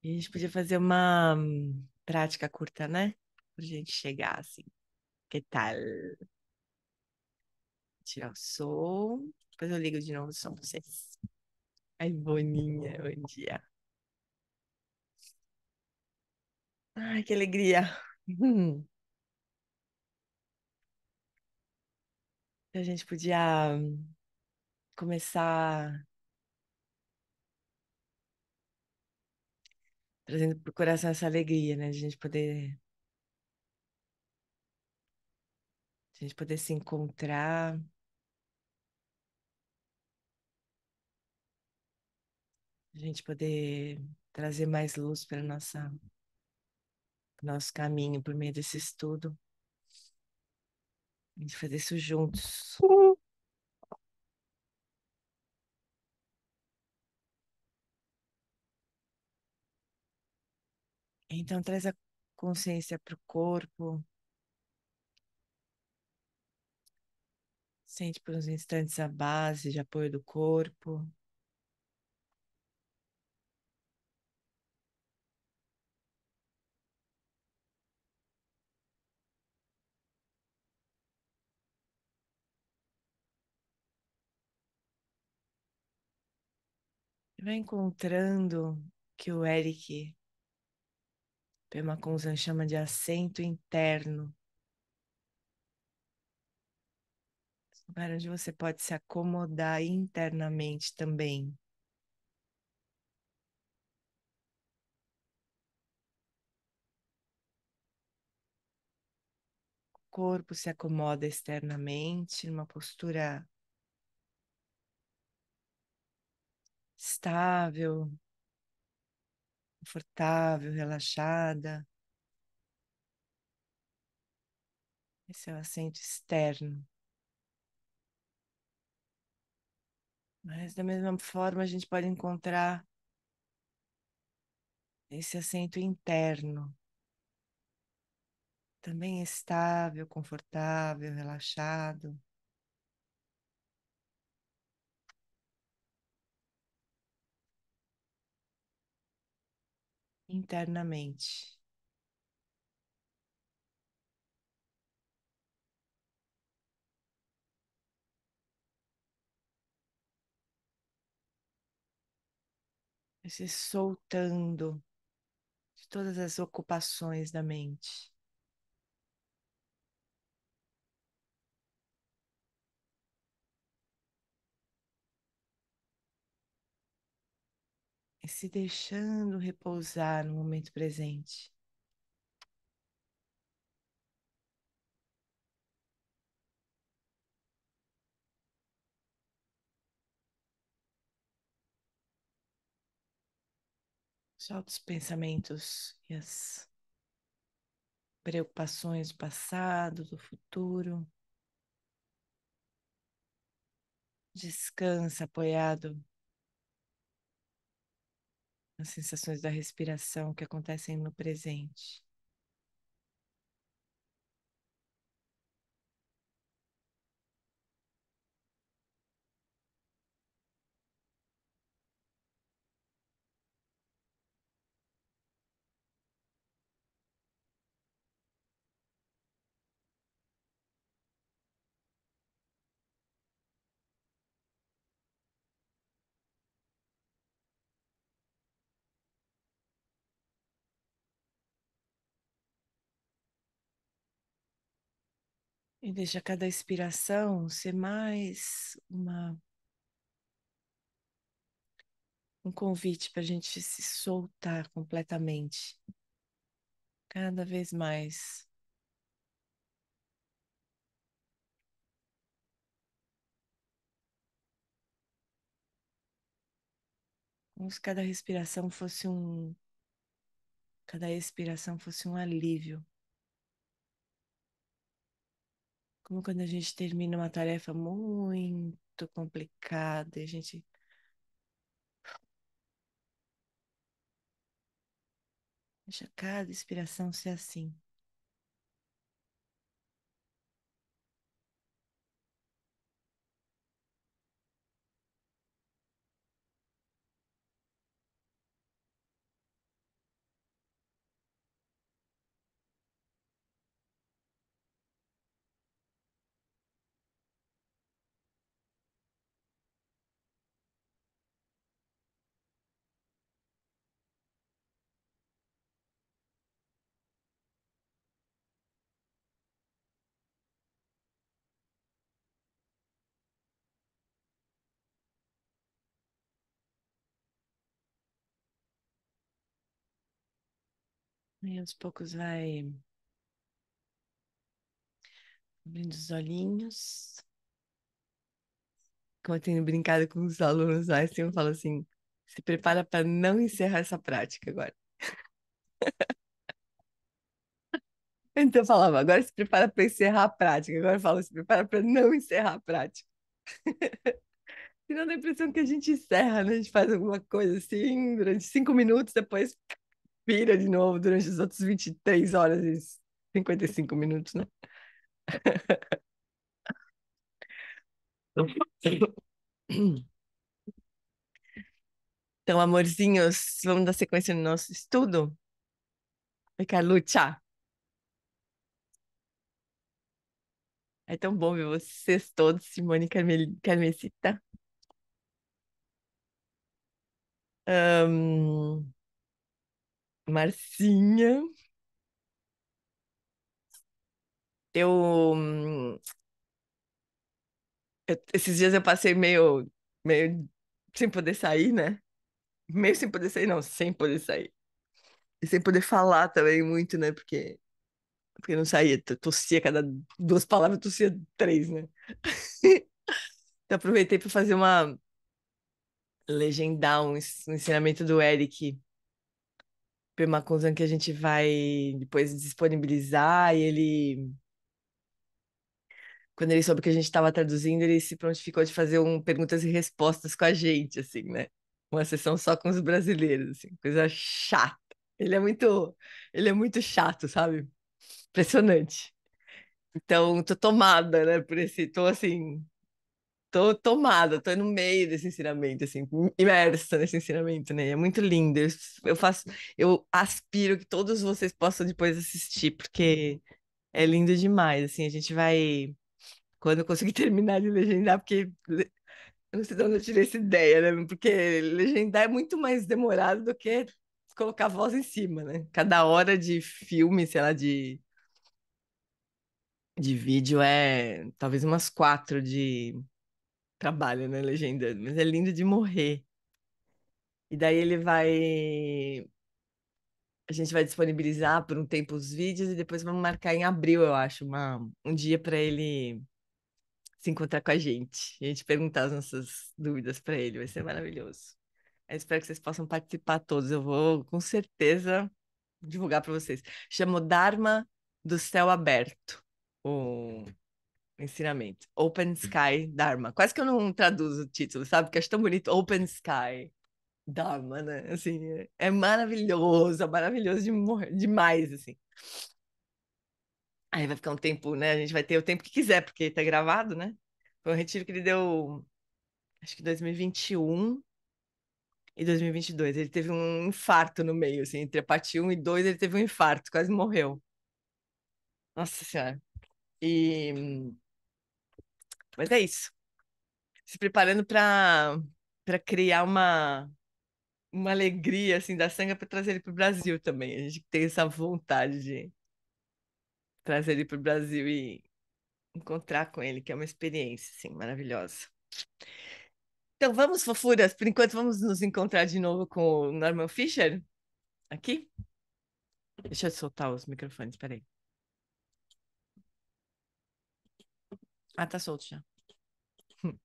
E a gente podia fazer uma prática curta, né? Pra gente chegar assim. Que tal? Tirar o som. Depois eu ligo de novo o som pra vocês. Ai, Boninha, bom dia. Ai, que alegria. A gente podia começar trazendo pro coração essa alegria, né? De a gente poder se encontrar, a gente poder trazer mais luz para nosso caminho por meio desse estudo. A gente fazer isso juntos. Então, traz a consciência para o corpo, sente por uns instantes a base de apoio do corpo. E vai encontrando que o Eric Pemaconzan chama de assento interno, lugar onde você pode se acomodar internamente também. O corpo se acomoda externamente, numa postura estável, confortável, relaxada. Esse é o assento externo. Mas da mesma forma, a gente pode encontrar esse assento interno, também estável, confortável, relaxado, internamente. E se soltando de todas as ocupações da mente. E se deixando repousar no momento presente. Solta os pensamentos e as preocupações do passado, do futuro. Descansa apoiado nas sensações da respiração que acontecem no presente. E deixa cada expiração ser mais um convite para a gente se soltar completamente, cada vez mais. Como se cada expiração fosse um alívio. Como quando a gente termina uma tarefa muito complicada, e a gente deixa cada expiração ser assim. E aos poucos vai abrindo os olhinhos. Como eu tenho brincado com os alunos lá, assim, eu falo assim, se prepara para não encerrar essa prática agora. Então eu falava, agora se prepara para encerrar a prática. Agora eu falo, se prepara para não encerrar a prática. Senão dá a impressão que a gente encerra, né? A gente faz alguma coisa assim, durante 5 minutos, depois vira de novo durante os outros 23 horas e 55 minutos, né? Então, amorzinhos, vamos dar sequência no nosso estudo? Oi, Carluccia. É tão bom ver vocês todos, Simone e Carmesita. Ahn, Marcinha. Eu, hum, esses dias eu passei meio sem poder sair, né? Meio sem poder sair, não, sem poder sair. E sem poder falar também muito, né? Porque não saía, tossia cada 2 palavras, tossia 3, né? Então aproveitei para fazer legendar um ensinamento do Eric Permacuzan que a gente vai depois disponibilizar e quando ele soube que a gente estava traduzindo, ele se prontificou de fazer perguntas e respostas com a gente, assim, né? Uma sessão só com os brasileiros, assim, coisa chata. Ele é muito chato, sabe? Impressionante. Então, tô tomada, né, tô assim, tô tomada, tô no meio desse ensinamento, assim, imersa nesse ensinamento, né? É muito lindo. Eu aspiro que todos vocês possam depois assistir, porque é lindo demais, assim, a gente vai quando eu conseguir terminar de legendar, porque eu não sei de onde eu tirei essa ideia, né? Porque legendar é muito mais demorado do que colocar a voz em cima, né? Cada hora de filme, sei lá, de vídeo é talvez umas 4 de trabalho, né? Legendando, mas é lindo de morrer. E daí a gente vai disponibilizar por um tempo os vídeos e depois vamos marcar em abril, eu acho, um dia para ele se encontrar com a gente. E a gente perguntar as nossas dúvidas para ele. Vai ser maravilhoso. Eu espero que vocês possam participar todos. Eu vou, com certeza, divulgar para vocês. Chama Dharma do Céu Aberto, o ensinamento. Open Sky Dharma. Quase que eu não traduzo o título, sabe? Porque eu acho tão bonito. Open Sky Dharma, né? Assim, é maravilhoso, é maravilhoso de morrer, demais, assim. Aí vai ficar um tempo, né? A gente vai ter o tempo que quiser, porque tá gravado, né? Foi um retiro que ele deu, acho que 2021 e 2022. Ele teve um infarto no meio, assim, entre a parte 1 e 2, ele teve um infarto, quase morreu. Nossa Senhora. E... Mas é isso. Se preparando para criar uma alegria, assim, da Sanga para trazer ele para o Brasil também. A gente tem essa vontade de trazer ele para o Brasil e encontrar com ele, que é uma experiência, assim, maravilhosa. Então vamos, fofuras. Por enquanto, vamos nos encontrar de novo com o Norman Fisher aqui. Deixa eu soltar os microfones, peraí. Ah, tá solto já. Se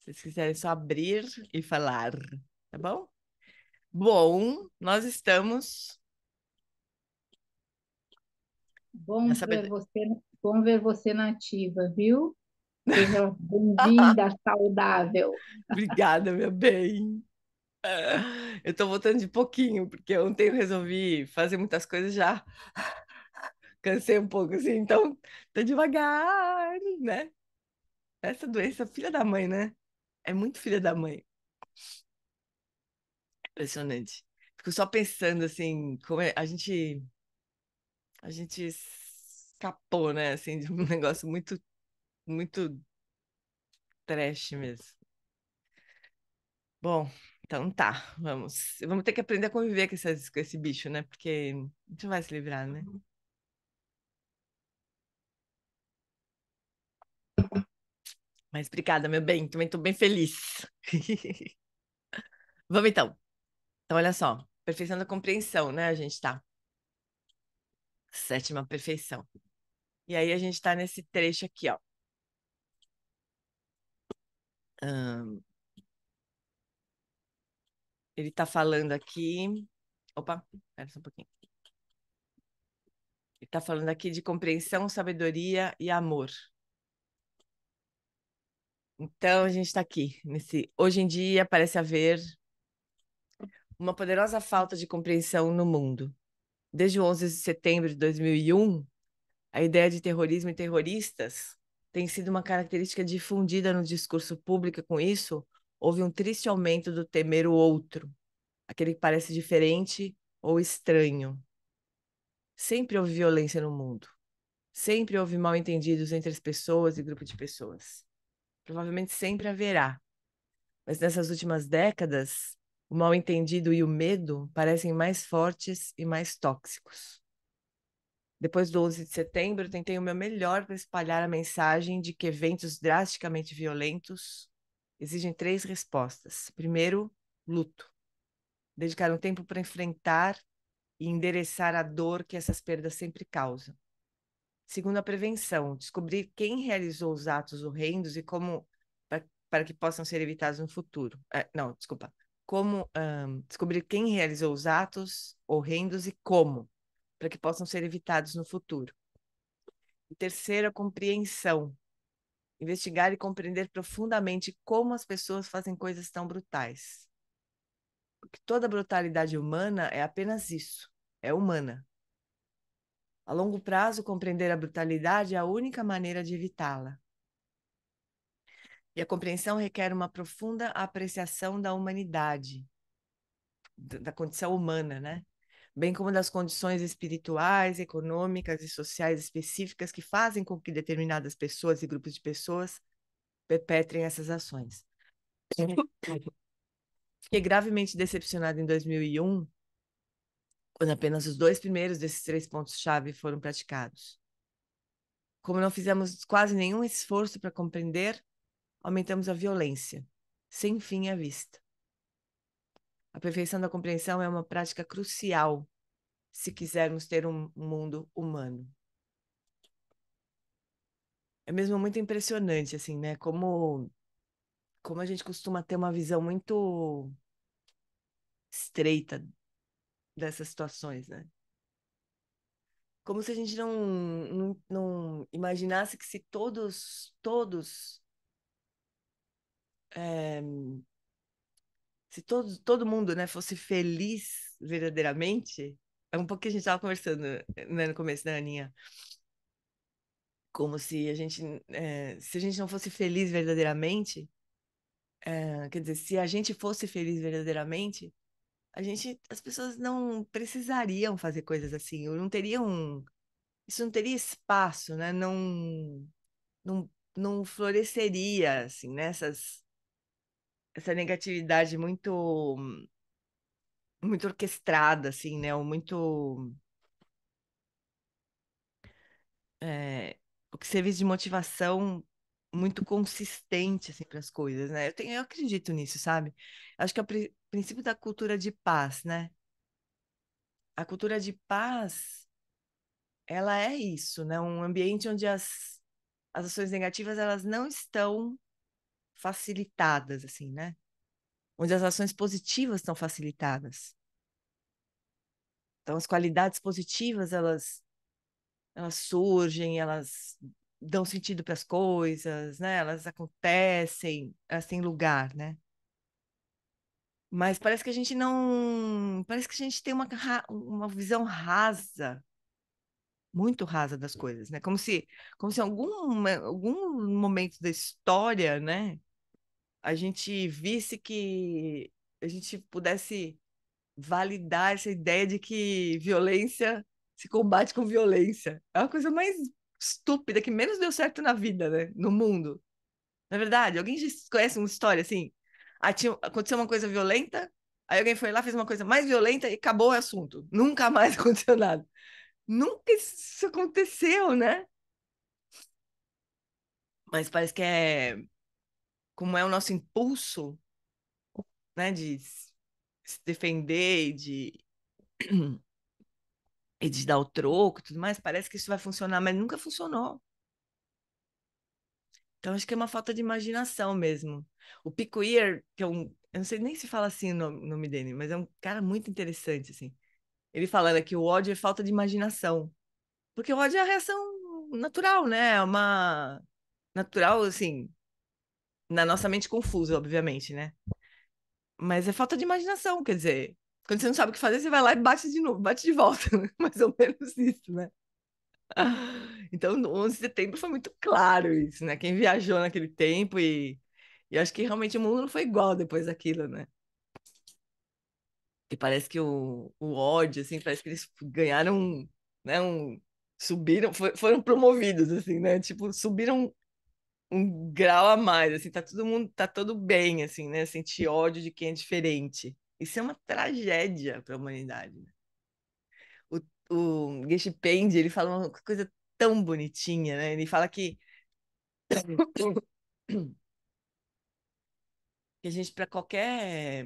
vocês quiserem só abrir e falar, tá bom? Bom, nós estamos na sabedoria. Bom ver você nativa, viu? Seja bem-vinda, saudável. Obrigada, meu bem. Eu tô voltando de pouquinho, porque ontem eu resolvi fazer muitas coisas já. Cansei um pouco, assim, então tô devagar, né? Essa doença, filha da mãe, né? É muito filha da mãe. Impressionante. Fico só pensando, assim, a gente escapou, né? Assim, de um negócio muito, muito trash mesmo. Bom, então tá, vamos ter que aprender a conviver com esse bicho, né? Porque a gente não vai se livrar, né? Mas obrigada, meu bem, também tô bem feliz. Vamos então. Então, olha só, perfeição da compreensão, né? A gente tá. Sétima perfeição. E aí a gente está nesse trecho aqui, ó. Ahn, ele está falando aqui. Opa, espera só um pouquinho. Ele está falando aqui de compreensão, sabedoria e amor. Então a gente está aqui nesse. Hoje em dia parece haver uma poderosa falta de compreensão no mundo. Desde o 11 de setembro de 2001, a ideia de terrorismo e terroristas tem sido uma característica difundida no discurso público. E com isso, houve um triste aumento do temer o outro, aquele que parece diferente ou estranho. Sempre houve violência no mundo. Sempre houve mal-entendidos entre as pessoas e grupos de pessoas. Provavelmente sempre haverá. Mas nessas últimas décadas, o mal-entendido e o medo parecem mais fortes e mais tóxicos. Depois do 11 de setembro, tentei o meu melhor para espalhar a mensagem de que eventos drasticamente violentos exigem três respostas. Primeiro, luto. Dedicar um tempo para enfrentar e endereçar a dor que essas perdas sempre causam. Segundo, a prevenção. Descobrir quem realizou os atos horrendos e como para que possam ser evitados no futuro. Não, desculpa. Como descobrir quem realizou os atos horrendos e como para que possam ser evitados no futuro. E terceiro, a compreensão. Investigar e compreender profundamente como as pessoas fazem coisas tão brutais. Porque toda brutalidade humana é apenas isso, é humana. A longo prazo, compreender a brutalidade é a única maneira de evitá-la. E a compreensão requer uma profunda apreciação da humanidade, da condição humana, né? Bem como das condições espirituais, econômicas e sociais específicas que fazem com que determinadas pessoas e grupos de pessoas perpetrem essas ações. Fiquei gravemente decepcionada em 2001, quando apenas os dois primeiros desses três pontos-chave foram praticados. Como não fizemos quase nenhum esforço para compreender, aumentamos a violência, sem fim à vista. A perfeição da compreensão é uma prática crucial se quisermos ter um mundo humano. É mesmo muito impressionante, assim, né? Como a gente costuma ter uma visão muito estreita dessas situações, né? Como se a gente não imaginasse que se é, se todo mundo, né, fosse feliz verdadeiramente, é um pouco que a gente estava conversando, né, no começo da Aninha, como se se a gente não fosse feliz verdadeiramente, quer dizer, se a gente fosse feliz verdadeiramente, as pessoas não precisariam fazer coisas assim, ou não teriam, isso não teria espaço, né, não, não floresceria, assim, essa negatividade muito orquestrada, assim, né, ou muito o que serviço de motivação muito consistente assim para as coisas, né? Eu acredito nisso, sabe? Acho que é o princípio da cultura de paz, né? A cultura de paz, ela é isso, né? Um ambiente onde as ações negativas elas não estão facilitadas, assim, né? Onde as ações positivas estão facilitadas. Então, as qualidades positivas, elas surgem, elas dão sentido para as coisas, né? Elas acontecem, elas têm lugar, né? Mas parece que a gente não, parece que a gente tem uma visão rasa, muito rasa das coisas, né? Como se em algum momento da história, né, a gente visse que a gente pudesse validar essa ideia de que violência se combate com violência. É uma coisa mais estúpida, que menos deu certo na vida, né? No mundo. Na verdade, alguém já conhece uma história assim? Aconteceu uma coisa violenta, aí alguém foi lá, fez uma coisa mais violenta e acabou o assunto. Nunca mais aconteceu nada. Nunca isso aconteceu, né? Mas parece que como é o nosso impulso, né, de se defender, e de dar o troco e tudo mais, parece que isso vai funcionar, mas nunca funcionou. Então, acho que é uma falta de imaginação mesmo. O Pico Iyer, que é eu não sei nem se fala assim o nome dele, mas é um cara muito interessante, assim. Ele falando que o ódio é falta de imaginação. Porque o ódio é a reação natural, né? É uma natural, assim, na nossa mente confusa, obviamente, né? Mas é falta de imaginação, quer dizer, quando você não sabe o que fazer, você vai lá e bate de novo, bate de volta, né? Mais ou menos isso, né? Então, no 11 de setembro foi muito claro isso, né? Quem viajou naquele tempo e acho que realmente o mundo não foi igual depois daquilo, né? E parece que o ódio, assim, parece que eles ganharam, né? Subiram, foram promovidos, assim, né? Tipo, subiram um grau a mais, assim, tá todo mundo, tá todo bem, assim, né? Sentir ódio de quem é diferente. Isso é uma tragédia para a humanidade, né? O Geshe Pende, ele fala uma coisa tão bonitinha, né? Ele fala que a gente, para qualquer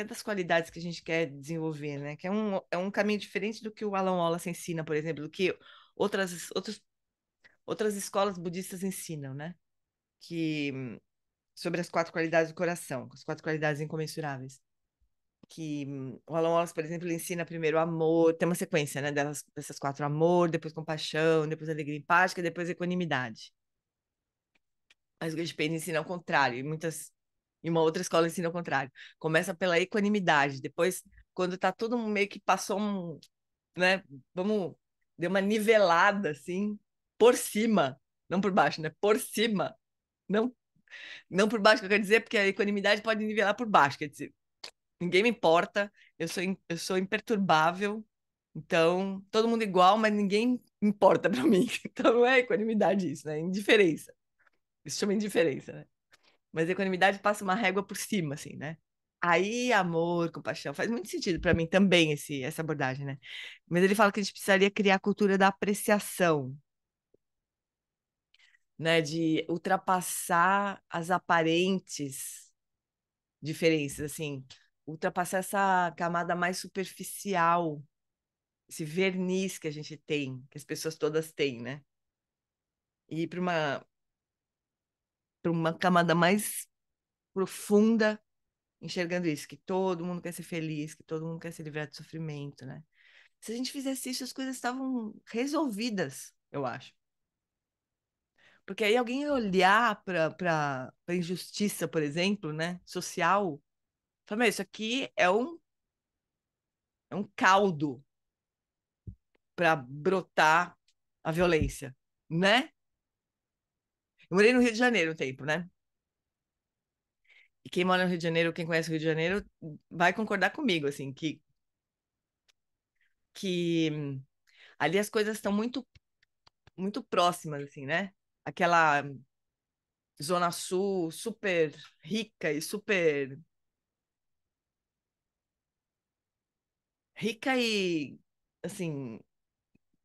das qualidades que a gente quer desenvolver, né? Que é um caminho diferente do que o Alan Wallace ensina, por exemplo, do que outras escolas budistas ensinam, né? Que sobre as quatro qualidades do coração, as quatro qualidades incomensuráveis. Que o Alan Wallace, por exemplo, ele ensina primeiro o amor, tem uma sequência, né, dessas quatro: amor, depois compaixão, depois alegria empática, depois equanimidade. Mas o Gespen ensina ao contrário, e uma outra escola ensina ao contrário. Começa pela equanimidade, depois, quando tá todo mundo meio que passou né, vamos, deu uma nivelada, assim, por cima, não por baixo, né, por cima, não, não por baixo, que eu quero dizer, porque a equanimidade pode nivelar por baixo, quer dizer, ninguém me importa, eu sou imperturbável, então, todo mundo igual, mas ninguém importa para mim. Então, não é equanimidade isso, né? É indiferença. Isso chama indiferença, né? Mas a equanimidade passa uma régua por cima, assim, né? Aí, amor, compaixão, faz muito sentido para mim também essa abordagem, né? Mas ele fala que a gente precisaria criar a cultura da apreciação, né? De ultrapassar as aparentes diferenças, assim, ultrapassar essa camada mais superficial, esse verniz que a gente tem, que as pessoas todas têm, né? E ir para uma camada mais profunda, enxergando isso, que todo mundo quer ser feliz, que todo mundo quer se livrar de sofrimento, né? Se a gente fizesse isso, as coisas estavam resolvidas, eu acho. Porque aí alguém ia olhar para a injustiça, por exemplo, né, social, fala, "Meu, isso aqui é um caldo para brotar a violência, né?" Eu morei no Rio de Janeiro um tempo, né? E quem mora no Rio de Janeiro, quem conhece o Rio de Janeiro, vai concordar comigo, assim, que ali as coisas estão muito próximas, assim, né? Aquela Zona Sul super rica e rica e, assim,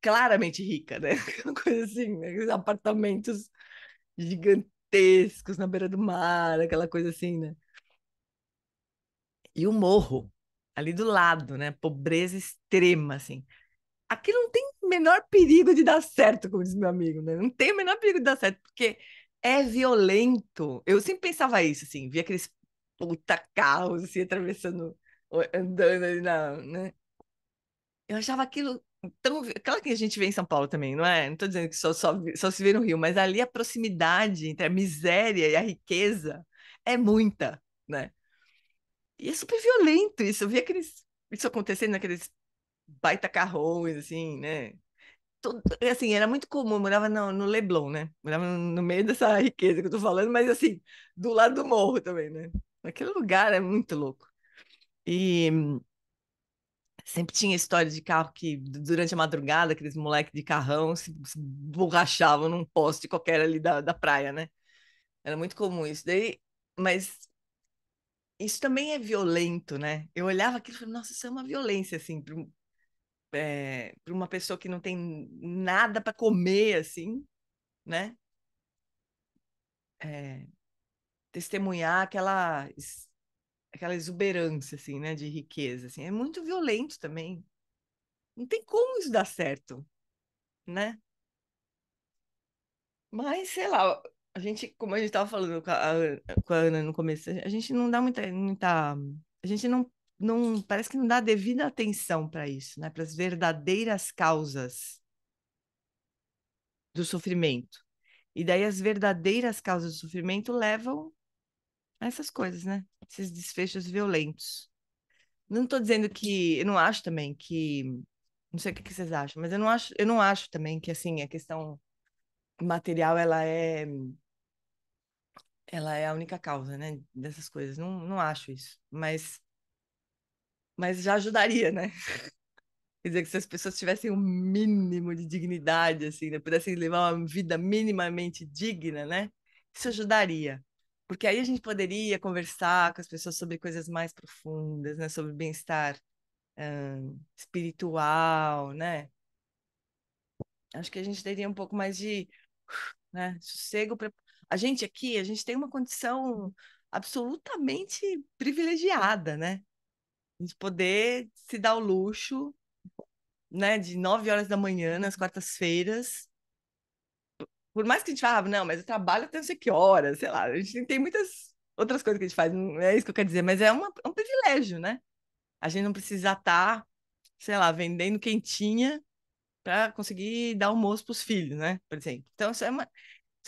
claramente rica, né? Uma coisa assim, né? Aqueles apartamentos gigantescos na beira do mar, aquela coisa assim, né? E o morro, ali do lado, né? Pobreza extrema, assim. Aqui não tem o menor perigo de dar certo, como diz meu amigo, né? Não tem o menor perigo de dar certo, porque é violento. Eu sempre pensava isso, assim, via aqueles puta carros, assim, atravessando, andando ali né? Eu achava aquilo tão... Claro que a gente vê em São Paulo também, não é? Não estou dizendo que só se vê no Rio, mas ali a proximidade entre a miséria e a riqueza é muita, né? E é super violento isso. Eu vi isso acontecendo naqueles baita carrões, assim, né? Assim, era muito comum. Eu morava no Leblon, né? Morava no meio dessa riqueza que eu tô falando, mas assim, do lado do morro também, né? Aquele lugar é muito louco. E sempre tinha história de carro que, durante a madrugada, aqueles moleques de carrão se borrachavam num poste qualquer ali da praia, né? Era muito comum isso. Daí, mas isso também é violento, né? Eu olhava aquilo e falei, nossa, isso é uma violência, assim, para uma pessoa que não tem nada para comer, assim, né? É, testemunhar aquela exuberância, assim, né? De riqueza, assim. É muito violento também. Não tem como isso dar certo, né? Mas, sei lá, a gente, como a gente estava falando com a Ana no começo, a gente não dá a gente não, parece que não dá devida atenção para isso, né? Para as verdadeiras causas do sofrimento. E daí as verdadeiras causas do sofrimento levam a essas coisas, né? Esses desfechos violentos. Não estou dizendo que, eu não acho também que, não sei o que vocês acham, mas eu não acho também que assim a questão material ela é a única causa, né, dessas coisas. Não, não acho isso, mas já ajudaria, né? Quer dizer, que se as pessoas tivessem um mínimo de dignidade, assim, né? Pudessem levar uma vida minimamente digna, né? Isso ajudaria. Porque aí a gente poderia conversar com as pessoas sobre coisas mais profundas, né? Sobre bem-estar, espiritual, né? Acho que a gente teria um pouco mais de, né, sossego para a gente aqui, a gente tem uma condição absolutamente privilegiada, né? A gente poder se dar o luxo, né, de 9 horas da manhã nas quartas-feiras. Por mais que a gente fale, não, mas eu trabalho até não sei que horas, sei lá, a gente tem muitas outras coisas que a gente faz, não é isso que eu quero dizer, mas é um privilégio, né? A gente não precisa estar, sei lá, vendendo quentinha para conseguir dar almoço para os filhos, né? Por exemplo. Então, isso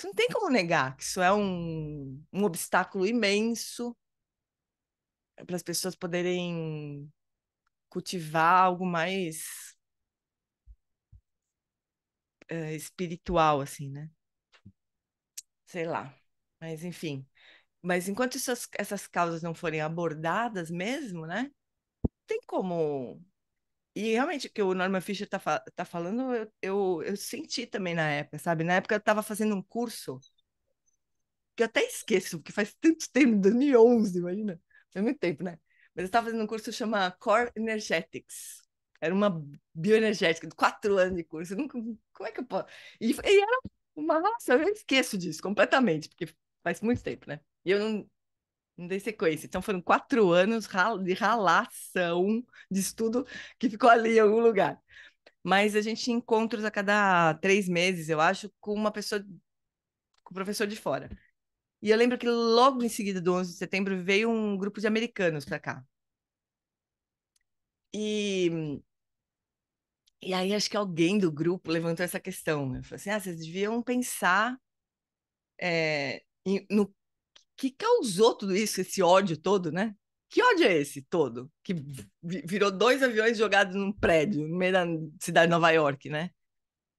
não tem como negar que isso é um obstáculo imenso para as pessoas poderem cultivar algo mais espiritual, assim, né? Sei lá. Mas, enfim. Mas enquanto essas causas não forem abordadas mesmo, né? Tem como. E realmente, o que o Norman Fischer tá falando, eu senti também na época, sabe? Na época eu estava fazendo um curso que eu até esqueço, porque faz tanto tempo, 2011, imagina. Faz muito tempo, né? Mas eu estava fazendo um curso que chama Core Energetics. Era uma bioenergética, de 4 anos de curso. Eu nunca, como é que eu posso? E era uma raça, eu esqueço disso completamente, porque faz muito tempo, né? E eu não dei sequência. Então foram 4 anos de ralação de estudo que ficou ali em algum lugar. Mas a gente tinha encontros a cada 3 meses, eu acho, com uma pessoa, com o professor de fora. E eu lembro que logo em seguida do 11 de setembro veio um grupo de americanos para cá. E, e aí acho que alguém do grupo levantou essa questão, né? Falou assim, vocês deviam pensar no que causou tudo isso, esse ódio todo, né? Que ódio é esse todo? Que virou 2 aviões jogados num prédio no meio da cidade de Nova York, né?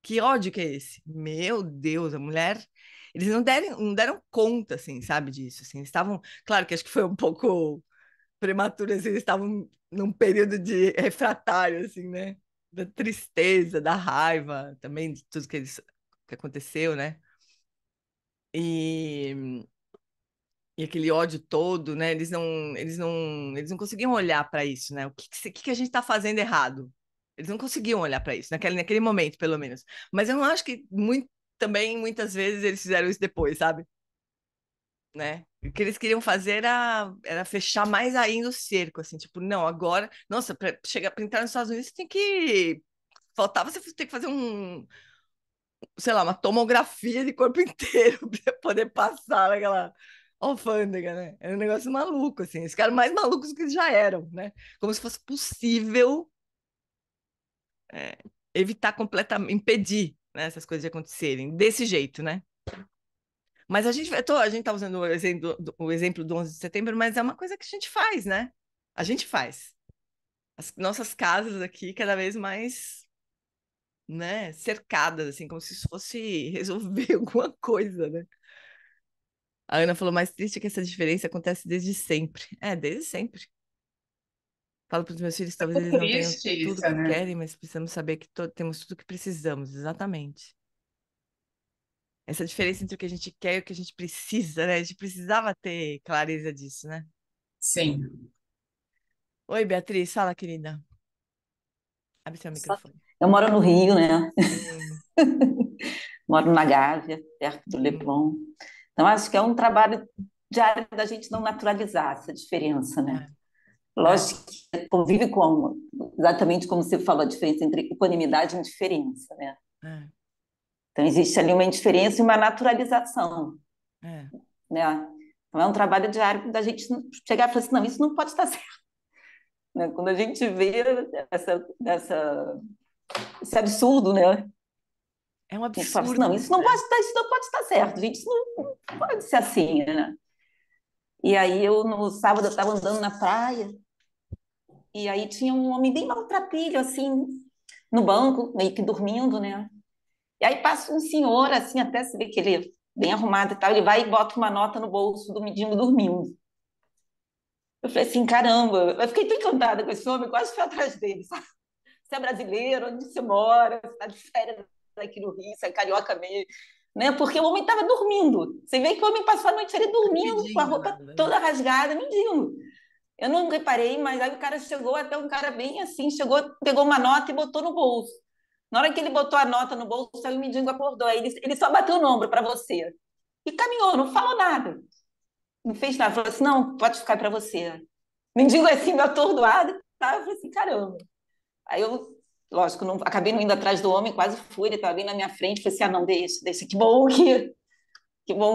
Que ódio que é esse? Meu Deus, a mulher. Eles não deram conta, assim, sabe, disso. Assim, eles estavam. Claro que acho que foi um pouco prematuro, assim, eles estavam num período de refratário, assim, né? Da tristeza, da raiva, também de tudo que aconteceu, né? E e aquele ódio todo, né? Eles não conseguiam olhar para isso, né? O que a gente está fazendo errado? Eles não conseguiam olhar para isso, naquele momento, pelo menos. Mas eu não acho que também, muitas vezes, eles fizeram isso depois, sabe? Né? O que eles queriam fazer era fechar mais ainda o cerco, assim, tipo, não, agora, nossa, para chegar para entrar nos Estados Unidos, você tem que. Faltava você ter que fazer sei lá, uma tomografia de corpo inteiro para poder passar naquela alfândega, né? Era um negócio maluco, assim. Eles ficaram mais malucos do que eles já eram, né? Como se fosse possível é, evitar completamente, impedir, né, essas coisas de acontecerem desse jeito, né? Mas a gente tá usando o exemplo do 11 de setembro, mas é uma coisa que a gente faz, né? A gente faz. As nossas casas aqui cada vez mais, né, cercadas, assim, como se isso fosse resolver alguma coisa, né? A Ana falou, mais triste é que essa diferença acontece desde sempre. É, desde sempre. Falo para os meus filhos, talvez eles Muito não tenham triste tudo isso, que né? querem, mas precisamos saber que temos tudo que precisamos, exatamente. Essa diferença entre o que a gente quer e o que a gente precisa, né? A gente precisava ter clareza disso, né? Sim. Oi, Beatriz, fala, querida. Abre seu microfone. Eu moro no Rio, né? Hum, Moro na Gávea, perto do hum, Leblon. Então, acho que é um trabalho diário da gente não naturalizar essa diferença, né? é, é, Lógico que convive com exatamente como você falou, a diferença entre equanimidade e indiferença, né? É, Então, existe ali uma indiferença e uma naturalização, é. né? Então, é um trabalho diário da gente chegar e falar assim, não, isso não pode estar certo, né? Quando a gente vê esse absurdo, né? A É um gente fala assim, não, absurdo, né? isso não pode estar certo, gente, isso não pode ser assim, né? E aí, no sábado, eu estava andando na praia, e aí tinha um homem bem maltrapilho, assim, no banco, meio que dormindo, né? E aí passa um senhor, assim, até se vê que ele é bem arrumado e tal, ele vai e bota uma nota no bolso do mendigo dormindo. Eu falei assim, caramba, eu fiquei tão encantada com esse homem, quase fui atrás dele, sabe? Você é brasileiro, onde você mora, você está de férias aqui no Rio, você é carioca mesmo, né? Porque o homem estava dormindo. Você vê que o homem passou a noite ali dormindo, com a Pedindo roupa nada, né? toda rasgada, mendigo. Eu não reparei, mas aí o cara chegou, até um cara bem assim, chegou, pegou uma nota e botou no bolso. Na hora que ele botou a nota no bolso, aí o mendigo acordou. Aí ele só bateu no ombro para você. E caminhou, não falou nada. Não fez nada. Falou assim: não, pode ficar para você. Mendigo assim, meio atordoado. Tá? Eu falei assim: caramba. Aí eu, lógico, não, acabei não indo atrás do homem, quase fui. Ele estava bem na minha frente. Falei assim: ah, não, deixa. Que bom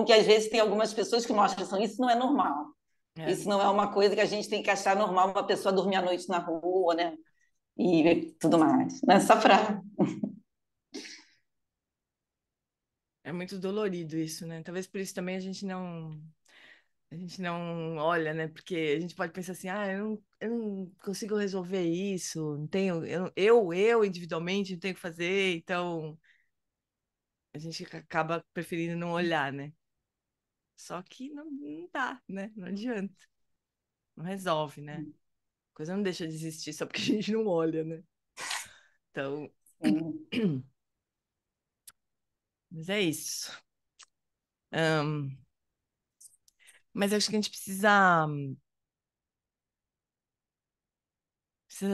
que às vezes tem algumas pessoas que mostram assim, isso não é normal. É, Isso não é uma coisa que a gente tem que achar normal uma pessoa dormir à noite na rua, né? E tudo mais. Não é só para. é muito dolorido isso, né? Talvez por isso também a gente não olha, né? Porque a gente pode pensar assim, ah, eu não consigo resolver isso, não tenho, eu individualmente não tenho o que fazer, então a gente acaba preferindo não olhar, né? Só que não dá, né? Não adianta, não resolve, né? A coisa não deixa de existir só porque a gente não olha, né? Então, mas é isso. Ahn, mas acho que a gente precisa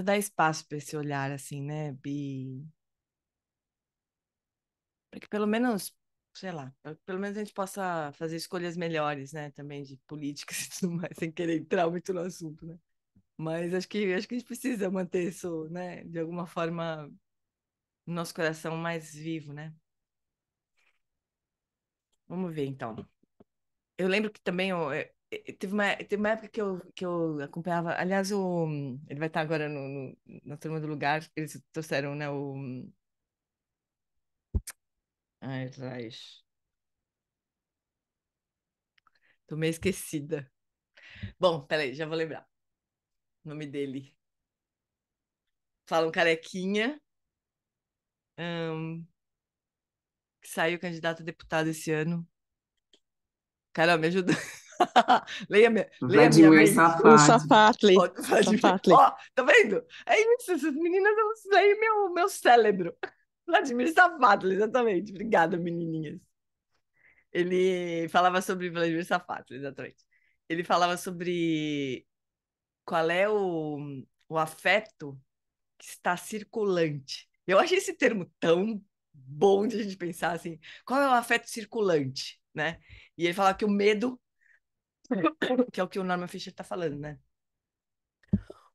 dar espaço para esse olhar, assim, né, Bi? Para que pelo menos, sei lá, pra que pelo menos a gente possa fazer escolhas melhores, né, também de políticas e tudo mais, sem querer entrar muito no assunto, né? Mas acho que a gente precisa manter isso, né, de alguma forma, no nosso coração mais vivo, né? Vamos ver, então. Eu lembro que também teve uma época que eu acompanhava. Aliás, ele vai estar agora na Turma do Lugar. Eles trouxeram, né? Ai, Raiz. Tô meio esquecida. Bom, peraí, já vou lembrar o nome dele. Fala um carequinha, ahn, que saiu candidato a deputado esse ano. Carol, me ajuda. Leia minha Vladimir mente. O Safat. Safatli. Ó, Vladimir. Safatli. Ó, tá vendo? É isso, essas meninas vão leem meu cérebro. Vladimir Safadlo, exatamente. Obrigada, menininhas. Ele falava sobre Vladimir Safadlo, exatamente. Ele falava sobre qual é o afeto que está circulante. Eu achei esse termo tão bom de a gente pensar assim, qual é o afeto circulante, né? E ele fala que o medo, que é o que o Norman Fischer está falando, né?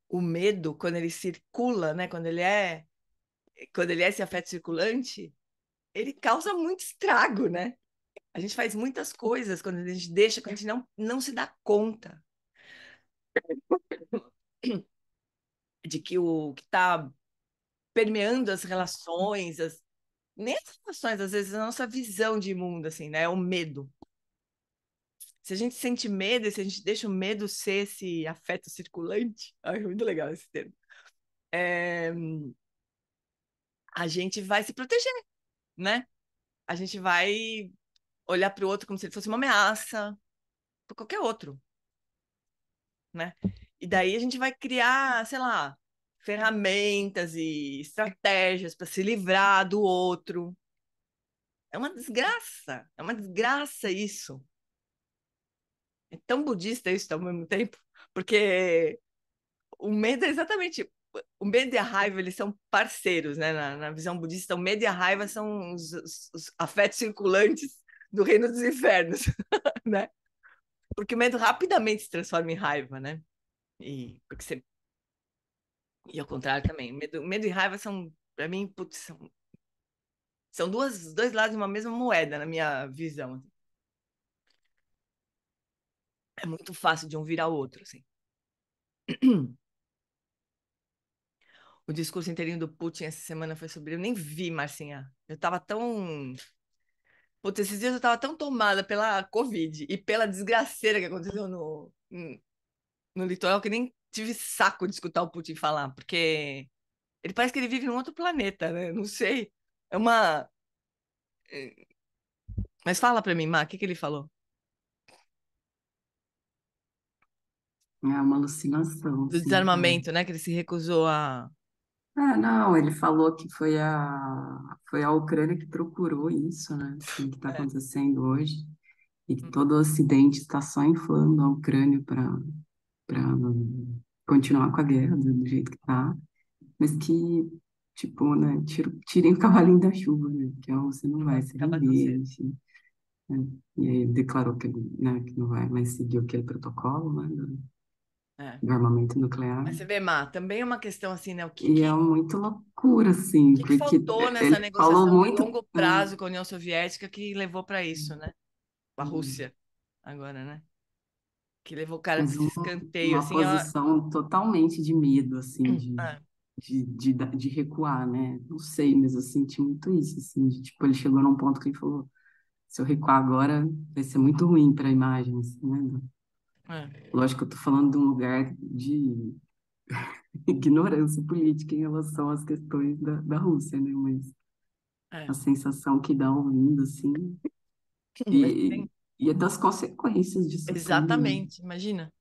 O medo, quando ele circula, né? Quando ele é esse afeto circulante, ele causa muito estrago, né? A gente faz muitas coisas quando a gente deixa, quando a gente não se dá conta de que o que está permeando as relações, nem as relações, às vezes a nossa visão de mundo, assim, né? É o medo. Se a gente sente medo e se a gente deixa o medo ser esse afeto circulante, ai, é muito legal esse termo, é, a gente vai se proteger, né? A gente vai olhar para o outro como se ele fosse uma ameaça, para qualquer outro, né? E daí a gente vai criar, sei lá, ferramentas e estratégias para se livrar do outro. É uma desgraça isso. É tão budista isso ao mesmo tempo, porque o medo é exatamente. O medo e a raiva, eles são parceiros, né? Na visão budista, o medo e a raiva são os afetos circulantes do reino dos infernos, né? Porque o medo rapidamente se transforma em raiva, né? E porque você E ao contrário também. Medo e raiva são, para mim, putz, são dois lados de uma mesma moeda, na minha visão, assim. É muito fácil de um virar o outro, assim. O discurso inteirinho do Putin essa semana foi sobre. Eu nem vi, Marcinha. Eu tava tão. Putz, esses dias eu tava tão tomada pela Covid e pela desgraceira que aconteceu no litoral que nem tive saco de escutar o Putin falar, porque ele parece que ele vive num outro planeta, né? Não sei. É uma. Mas fala pra mim, Má, o que que ele falou? É uma alucinação, Do assim, sabe? desarmamento, né? Que ele se recusou a. Ah, não, ele falou que foi a Ucrânia que procurou isso, né? Assim, que está É. acontecendo hoje, e que todo o Ocidente está só inflando a Ucrânia para continuar com a guerra do jeito que está, mas que, tipo, né, tirem o cavalinho da chuva, né? Que ó, você não Não vai vai se acabar tão render, cedo. enfim. Né? E aí ele declarou né, que não vai mais seguir aquele protocolo, né, É. do armamento nuclear. Mas você vê, Má, também é uma questão assim, né? E é muito loucura, assim, Que porque faltou nessa ele falou negociação de muito. longo prazo com a União Soviética que levou para isso, né? Com a Rússia, agora, né? Que levou o cara Mas desse escanteio, uma assim, ó. posição totalmente de medo, assim, É, de recuar, né? Não sei, mas eu senti muito isso, assim, de, tipo, ele chegou num ponto que ele falou, se eu recuar agora, vai ser muito ruim para a imagem, assim, né? é, Lógico que eu tô falando de um lugar de ignorância política em relação às questões da Rússia, né? Mas é. a sensação que dá ouvindo, assim, Mas e, tem... e é das consequências disso tudo, né? Exatamente, imagina.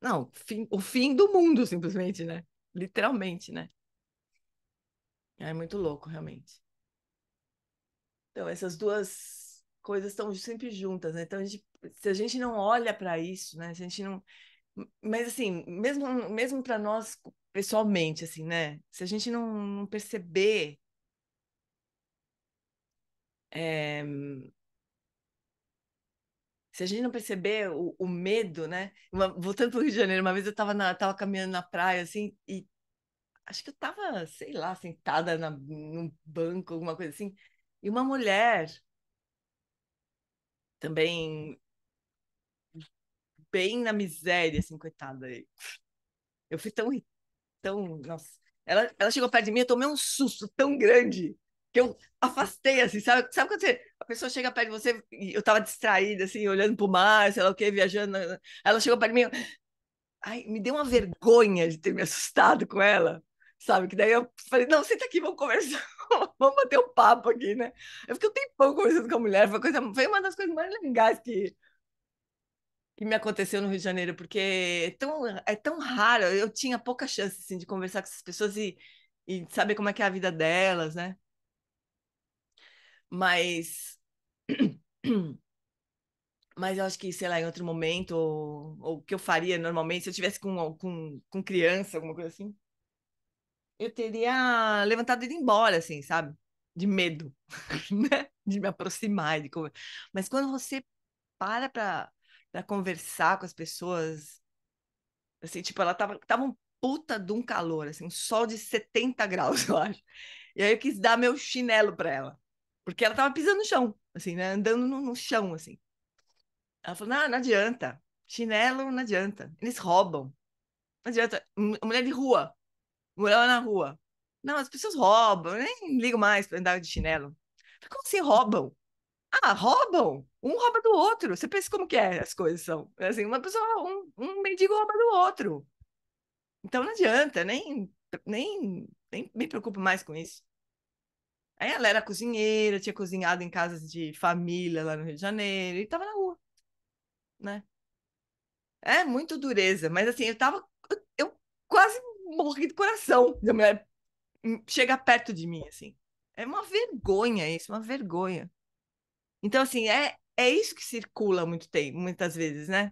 Não, o fim do mundo, simplesmente, né? Literalmente, né? É muito louco, realmente. Então, essas duas coisas estão sempre juntas, né? Então, se a gente não olha para isso, né? Se a gente não. Mas, assim, mesmo para nós, pessoalmente, assim, né? Se a gente não perceber. é, Se a gente não perceber o medo, né? Voltando para o Rio de Janeiro, uma vez eu tava caminhando na praia, assim, e acho que eu tava, sei lá, sentada num banco, alguma coisa assim, e uma mulher também bem na miséria, assim, coitada. Eu fui tão, nossa. Ela chegou perto de mim, eu tomei um susto tão grande que eu afastei, assim, sabe quando a pessoa chega perto de você e eu tava distraída, assim, olhando pro mar, sei lá o quê, viajando. Ela chegou perto de mim, ai, me deu uma vergonha de ter me assustado com ela, sabe? Que daí eu falei, não, senta aqui, vamos conversar, vamos bater um papo aqui, né? Eu fiquei um tempão conversando com a mulher, foi uma das coisas mais legais que me aconteceu no Rio de Janeiro, porque é tão raro, eu tinha pouca chance, assim, de conversar com essas pessoas e saber como é que é a vida delas, né? Mas... Mas eu acho que, sei lá, em outro momento, ou o que eu faria normalmente, se eu tivesse com criança, alguma coisa assim, eu teria levantado e ido embora, assim, sabe? De medo, né? De me aproximar. Mas quando você para conversar com as pessoas, assim, tipo, ela tava um puta de um calor, assim, um sol de 70 graus, eu acho. E aí eu quis dar meu chinelo para ela, porque ela tava pisando no chão, assim, né? Andando no chão, assim. Ela falou, não, não adianta. Chinelo não adianta. Eles roubam. Não adianta. Mulher de rua. Mulher na rua. Não, as pessoas roubam. Eu nem ligo mais para andar de chinelo. Como assim roubam? Ah, roubam. Um rouba do outro. Você pensa como que é as coisas são. É assim, uma pessoa, um mendigo rouba do outro. Então não adianta, nem me preocupo mais com isso. Aí ela era cozinheira, tinha cozinhado em casas de família lá no Rio de Janeiro e tava na rua, né? É muito dureza, mas assim, eu quase morri do coração da mulher chegar perto de mim, assim. É uma vergonha isso, uma vergonha. Então, assim, é isso que circula muito tempo, muitas vezes, né?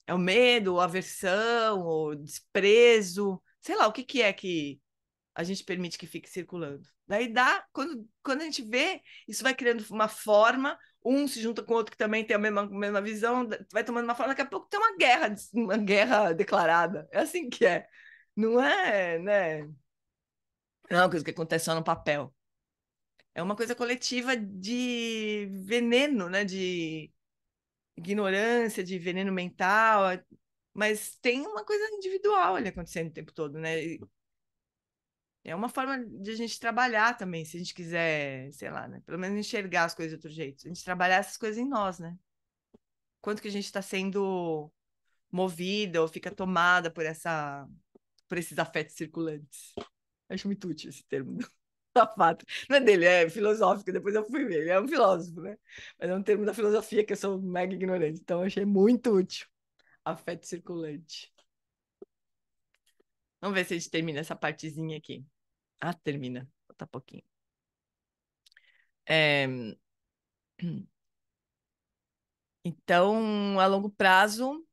É o medo, a aversão, o desprezo, sei lá, o que que é que a gente permite que fique circulando. Daí quando a gente vê, isso vai criando uma forma, um se junta com o outro que também tem a mesma visão, vai tomando uma forma, daqui a pouco tem uma guerra declarada. É assim que é. Não é, né? Não é uma coisa que acontece só no papel. É uma coisa coletiva de veneno, né? De ignorância, de veneno mental. Mas tem uma coisa individual ali acontecendo o tempo todo, né? É uma forma de a gente trabalhar também, se a gente quiser, sei lá, né? Pelo menos enxergar as coisas de outro jeito. A gente trabalhar essas coisas em nós, né? Quanto que a gente está sendo movida ou fica tomada por esses afetos circulantes. Acho muito útil esse termo do safato. Não é dele, é filosófico, depois eu fui ver. Ele é um filósofo, né? Mas é um termo da filosofia que eu sou mega ignorante. Então, eu achei muito útil. Afeto circulante. Vamos ver se a gente termina essa partezinha aqui. Ah, termina. Falta pouquinho. Então, a longo prazo,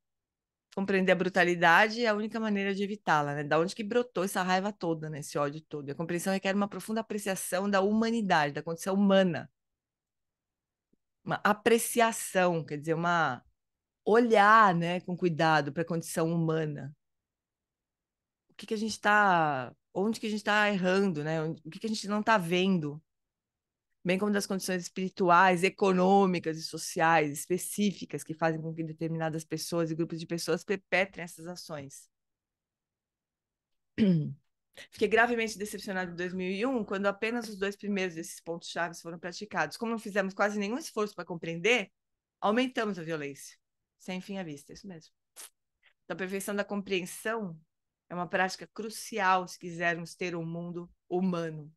compreender a brutalidade é a única maneira de evitá-la, né? Da onde que brotou essa raiva toda, né? Esse ódio todo. A compreensão requer uma profunda apreciação da humanidade, da condição humana. Uma apreciação, quer dizer, uma olhar, né, com cuidado para a condição humana. O que que a gente está, onde que a gente está errando, né? O que que a gente não está vendo? Bem como das condições espirituais, econômicas e sociais específicas que fazem com que determinadas pessoas e grupos de pessoas perpetrem essas ações. Fiquei gravemente decepcionado em 2001, quando apenas os 2 primeiros desses pontos-chave foram praticados. Como não fizemos quase nenhum esforço para compreender, aumentamos a violência, sem fim à vista, isso mesmo. Então, a perfeição da compreensão é uma prática crucial se quisermos ter um mundo humano.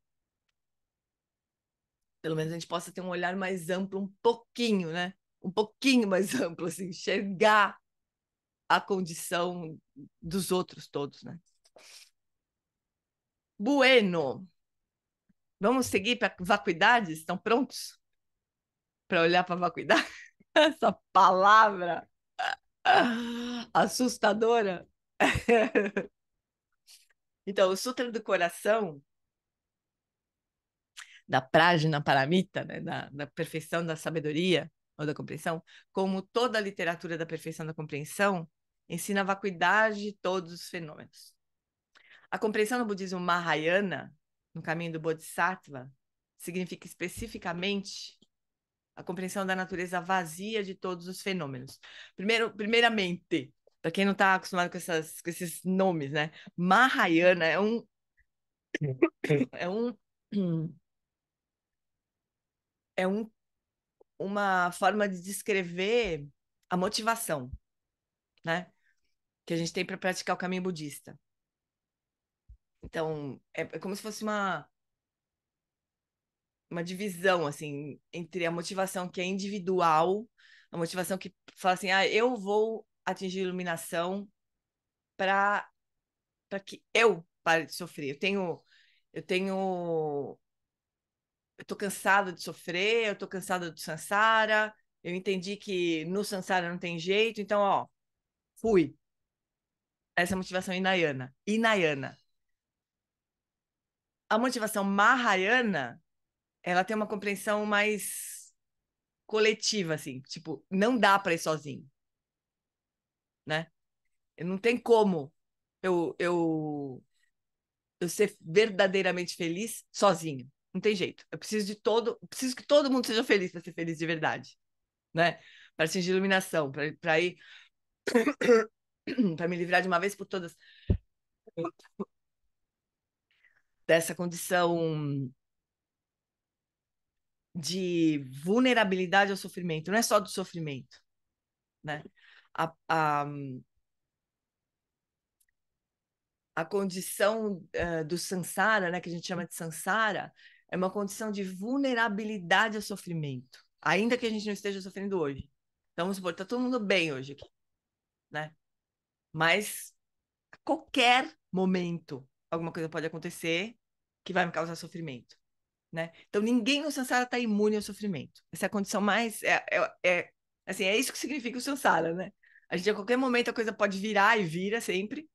Pelo menos a gente possa ter um olhar mais amplo, um pouquinho, né? Um pouquinho mais amplo, assim, enxergar a condição dos outros todos, né? Bueno. Vamos seguir para vacuidades? Estão prontos para olhar para vacuidade? Essa palavra assustadora. Então, o Sutra do Coração, da Prajna Paramita, né, da perfeição da sabedoria ou da compreensão, como toda a literatura da perfeição da compreensão, ensina a vacuidade de todos os fenômenos. A compreensão no budismo Mahayana, no caminho do Bodhisattva, significa especificamente a compreensão da natureza vazia de todos os fenômenos. Primeiramente, para quem não está acostumado com esses nomes, né? Mahayana é um, é um, uma forma de descrever a motivação, né? Que a gente tem para praticar o caminho budista. Então, é como se fosse uma divisão, assim, entre a motivação que é individual, a motivação que fala assim, ah, eu vou atingir iluminação para que eu pare de sofrer. Eu tô cansada de sofrer, eu tô cansada do samsara, eu entendi que no samsara não tem jeito, então, ó, fui. Essa é a motivação hinayana. Hinayana. A motivação mahayana, ela tem uma compreensão mais coletiva, assim, tipo, não dá para ir sozinho, né? Não tem como eu, eu, eu ser verdadeiramente feliz sozinho. Não tem jeito. Preciso que todo mundo seja feliz para ser feliz de verdade, né? Para atingir iluminação, para ir para me livrar de uma vez por todas dessa condição de vulnerabilidade ao sofrimento. Não é só do sofrimento, né? A, a, a condição do samsara, né, que a gente chama de samsara, é uma condição de vulnerabilidade ao sofrimento, ainda que a gente não esteja sofrendo hoje. Então, vamos supor, tá todo mundo bem hoje aqui, né? Mas a qualquer momento alguma coisa pode acontecer que vai me causar sofrimento, né? Então, ninguém no samsara está imune ao sofrimento. Essa é a condição mais assim, é isso que significa o samsara, né? A gente a qualquer momento a coisa pode virar e vira sempre.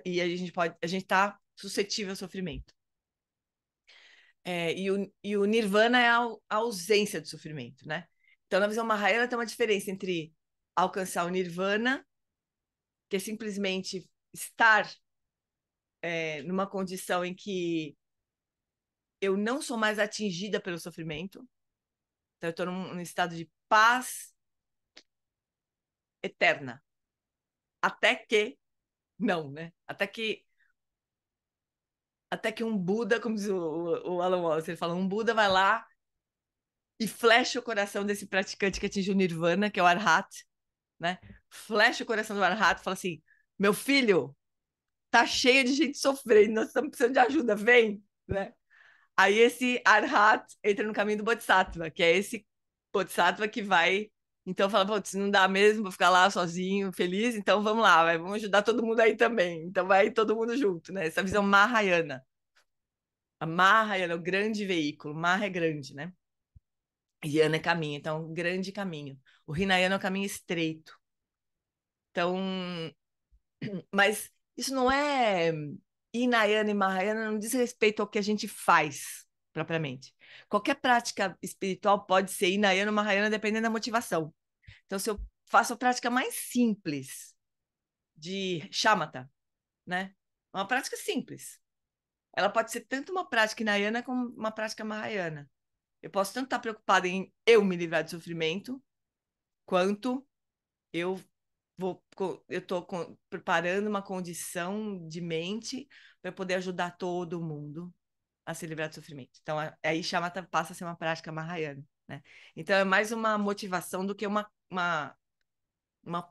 E a gente está suscetível ao sofrimento. E o nirvana é a ausência de sofrimento, né? Então, na visão Mahayana, tem uma diferença entre alcançar o nirvana, que é simplesmente estar numa condição em que eu não sou mais atingida pelo sofrimento. Então, eu estou num estado de paz eterna. Até que, não, né? Até que um Buda, como diz o Alan Wallace, ele fala, um Buda vai lá e flecha o coração desse praticante que atingiu o Nirvana, que é o Arhat, né? Flecha o coração do Arhat e fala assim, meu filho, tá cheio de gente sofrendo, nós estamos precisando de ajuda, vem, né? Aí esse Arhat entra no caminho do Bodhisattva, que é esse Bodhisattva que vai, então fala, putz, não dá mesmo, vou ficar lá sozinho, feliz, então vamos lá, vamos ajudar todo mundo aí também. Então vai todo mundo junto, né? Essa visão Mahayana. A Mahayana é o grande veículo, Maha é grande, né? Yana é caminho, então grande caminho. O Hinayana é o caminho estreito. Então, mas isso não é Hinayana e Mahayana, não diz respeito ao que a gente faz propriamente. Qualquer prática espiritual pode ser Hinayana ou Mahayana, dependendo da motivação. Então, se eu faço a prática mais simples de shamatha, né? Uma prática simples. Ela pode ser tanto uma prática Hinayana como uma prática Mahayana. Eu posso tanto estar preocupada em eu me livrar de sofrimento, quanto eu eu estou preparando uma condição de mente para poder ajudar todo mundo a se livrar do sofrimento. Então, aí shamatha passa a ser uma prática mahayana, né? Então, é mais uma motivação do que uma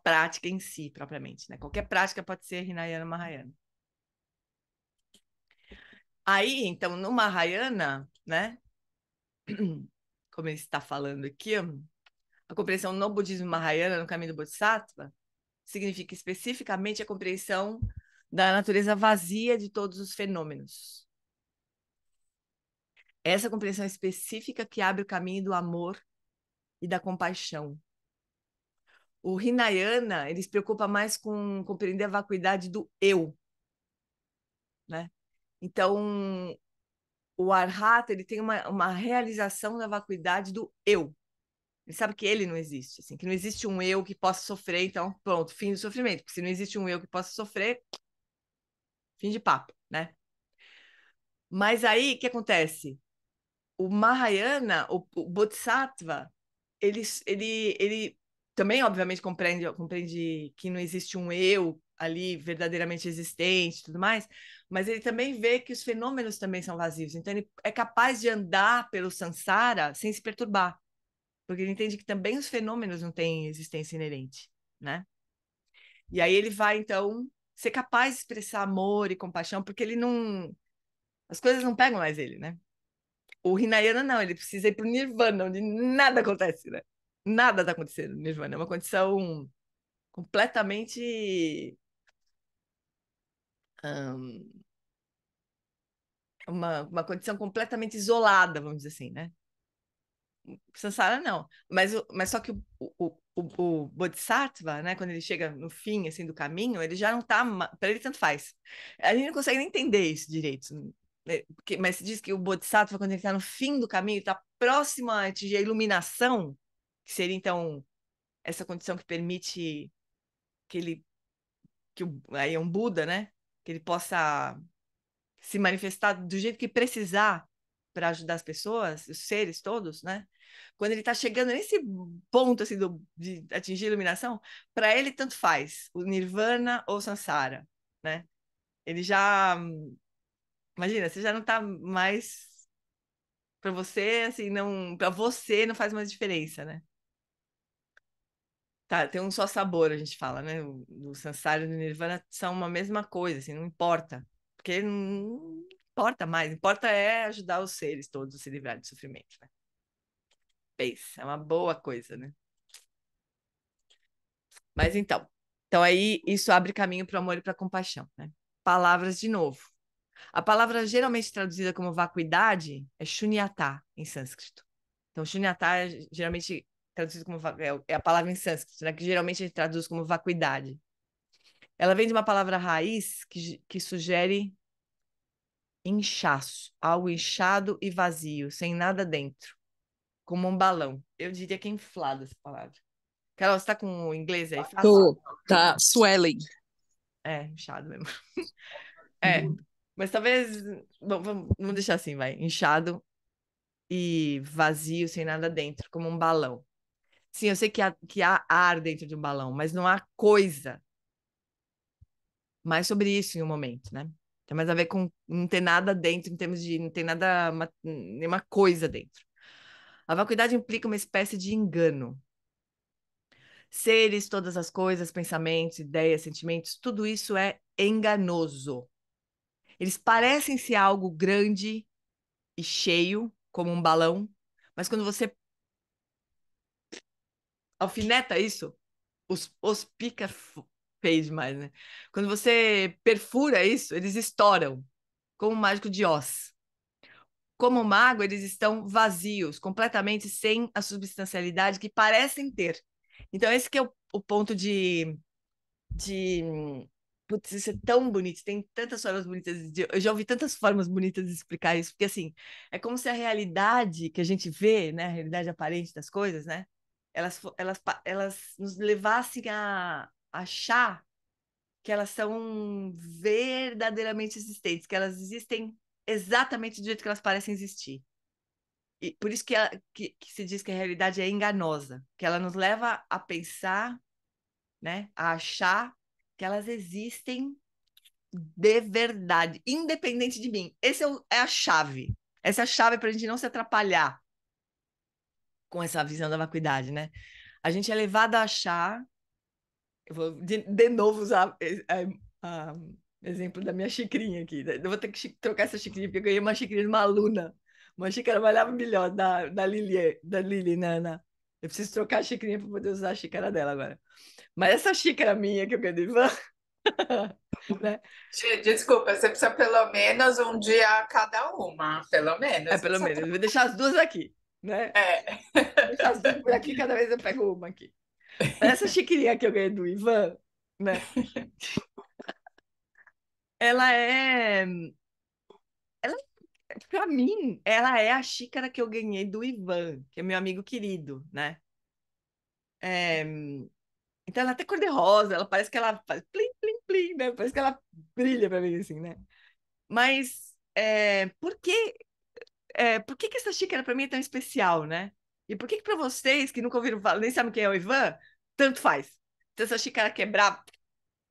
prática em si, propriamente, né? Qualquer prática pode ser Hinayana ou Mahayana. Aí, então, no Mahayana, né? Como ele está falando aqui, a compreensão no budismo Mahayana, no caminho do Bodhisattva, significa especificamente a compreensão da natureza vazia de todos os fenômenos. Essa compreensão específica que abre o caminho do amor e da compaixão. O Hinayana, ele se preocupa mais com compreender a vacuidade do eu, né? Então, o Arhata, ele tem uma realização da vacuidade do eu. Ele sabe que ele não existe, assim, que não existe um eu que possa sofrer, então, pronto, fim do sofrimento. Porque se não existe um eu que possa sofrer, fim de papo, né? Mas aí, o que acontece? O Mahayana, o Bodhisattva, ele também, obviamente, compreende que não existe um eu ali verdadeiramente existente e tudo mais, mas ele também vê que os fenômenos também são vazios. Então, ele é capaz de andar pelo samsara sem se perturbar, porque ele entende que também os fenômenos não têm existência inerente, né? E aí ele vai, então, ser capaz de expressar amor e compaixão, porque ele não... As coisas não pegam mais ele, né? O Hinayana não, ele precisa ir para o Nirvana, onde nada acontece, né? Nada está acontecendo no Nirvana. É uma condição completamente... uma condição completamente isolada, vamos dizer assim, né? Sansara não. Mas só que o Bodhisattva, né, quando ele chega no fim assim, do caminho, ele já não está... Para ele, tanto faz. A gente não consegue nem entender isso direito. Né? Mas se diz que o Bodhisattva, quando ele está no fim do caminho, está próximo a atingir a iluminação, que seria, então, essa condição que permite que ele... aí é um Buda, né? Que ele possa se manifestar do jeito que precisar para ajudar as pessoas, os seres todos, né? Quando ele está chegando nesse ponto assim de atingir a iluminação, para ele tanto faz o nirvana ou samsara, né? Ele já, imagina, você já não está mais para você, assim, não, para você não faz mais diferença, né? Tá, tem um só sabor, a gente fala, né? O samsara e o nirvana são uma mesma coisa, assim, não importa. Porque não importa mais, importa é ajudar os seres todos a se livrar de sofrimento, né? Pensa, é uma boa coisa, né? Mas então aí isso abre caminho para o amor e para a compaixão, né? Palavras de novo. A palavra geralmente traduzida como vacuidade é shunyata em sânscrito. Então, shunyata é geralmente traduzido como é a palavra em sânscrito, né? Que geralmente a gente traduz como vacuidade. Ela vem de uma palavra raiz que sugere inchaço, algo inchado e vazio, sem nada dentro, como um balão. Eu diria que é inflado essa palavra. Carol, você está com o inglês aí fácil? Tô, tá swelling. inchado mesmo. É, mas talvez... Bom, vamos deixar assim, vai. Inchado e vazio, sem nada dentro, como um balão. Sim, eu sei que há ar dentro de um balão, mas não há coisa. Mais sobre isso em um momento, né? Tem mais a ver com não ter nada dentro, em termos de não ter nada, nenhuma coisa dentro. A vacuidade implica uma espécie de engano. Seres, todas as coisas, pensamentos, ideias, sentimentos, tudo isso é enganoso. Eles parecem ser algo grande e cheio, como um balão, mas quando você alfineta isso, os pica feio demais, né? Quando você perfura isso, eles estouram, como o mágico de Oz. Como mago, eles estão vazios, completamente sem a substancialidade que parecem ter. Então, esse que é o ponto de... Putz, isso é tão bonito, tem tantas formas bonitas. Eu já ouvi tantas formas bonitas de explicar isso, porque assim, é como se a realidade que a gente vê, né, a realidade aparente das coisas, né, elas nos levassem a achar que elas são verdadeiramente existentes, que elas existem exatamente do jeito que elas parecem existir. E por isso que se diz que a realidade é enganosa, que ela nos leva a pensar, né, a achar que elas existem de verdade, independente de mim. Essa é a chave. Essa é a chave para a gente não se atrapalhar com essa visão da vacuidade, né? A gente é levado a achar. Eu vou de novo usar exemplo da minha xicrinha aqui. Eu vou ter que trocar essa xicrinha, porque eu ganhei uma xicrinha de uma aluna. Uma xícara valhava melhor da Lili, Nana. Eu preciso trocar a xicrinha para poder usar a xícara dela agora. Mas essa xícara minha que eu ganhei do Ivan, né? Desculpa, você precisa pelo menos um dia cada uma, pelo menos. Pelo menos. Eu vou deixar as duas aqui, né? É. Vou deixar as duas por aqui, cada vez eu pego uma aqui. Essa xicrinha que eu ganhei do Ivan, né? Ela é. Para mim, ela é a xícara que eu ganhei do Ivan, que é meu amigo querido, né? É, então ela é até cor-de-rosa, ela parece que ela faz plim, plim, plim, né? Parece que ela brilha para mim, assim, né? Mas por que que essa xícara para mim é tão especial, né? E por que que para vocês que nunca ouviram falar, nem sabem quem é o Ivan, tanto faz? Se essa xícara quebrar,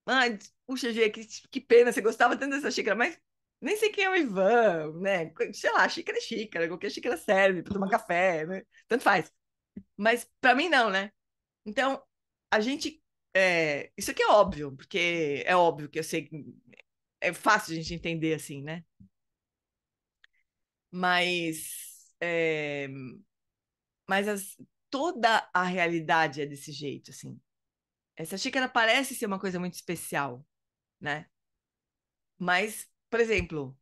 ai, puxa, Gê, que pena, você gostava tanto dessa xícara, mas nem sei quem é o Ivan, né? Sei lá, xícara é xícara, qualquer xícara serve para tomar café, né? Tanto faz. Mas para mim não, né? Então, a gente. Isso aqui é óbvio, porque é óbvio que eu sei que é fácil a gente entender assim, né? Mas, mas toda a realidade é desse jeito, assim. Essa xícara parece ser uma coisa muito especial, né? Mas, por exemplo,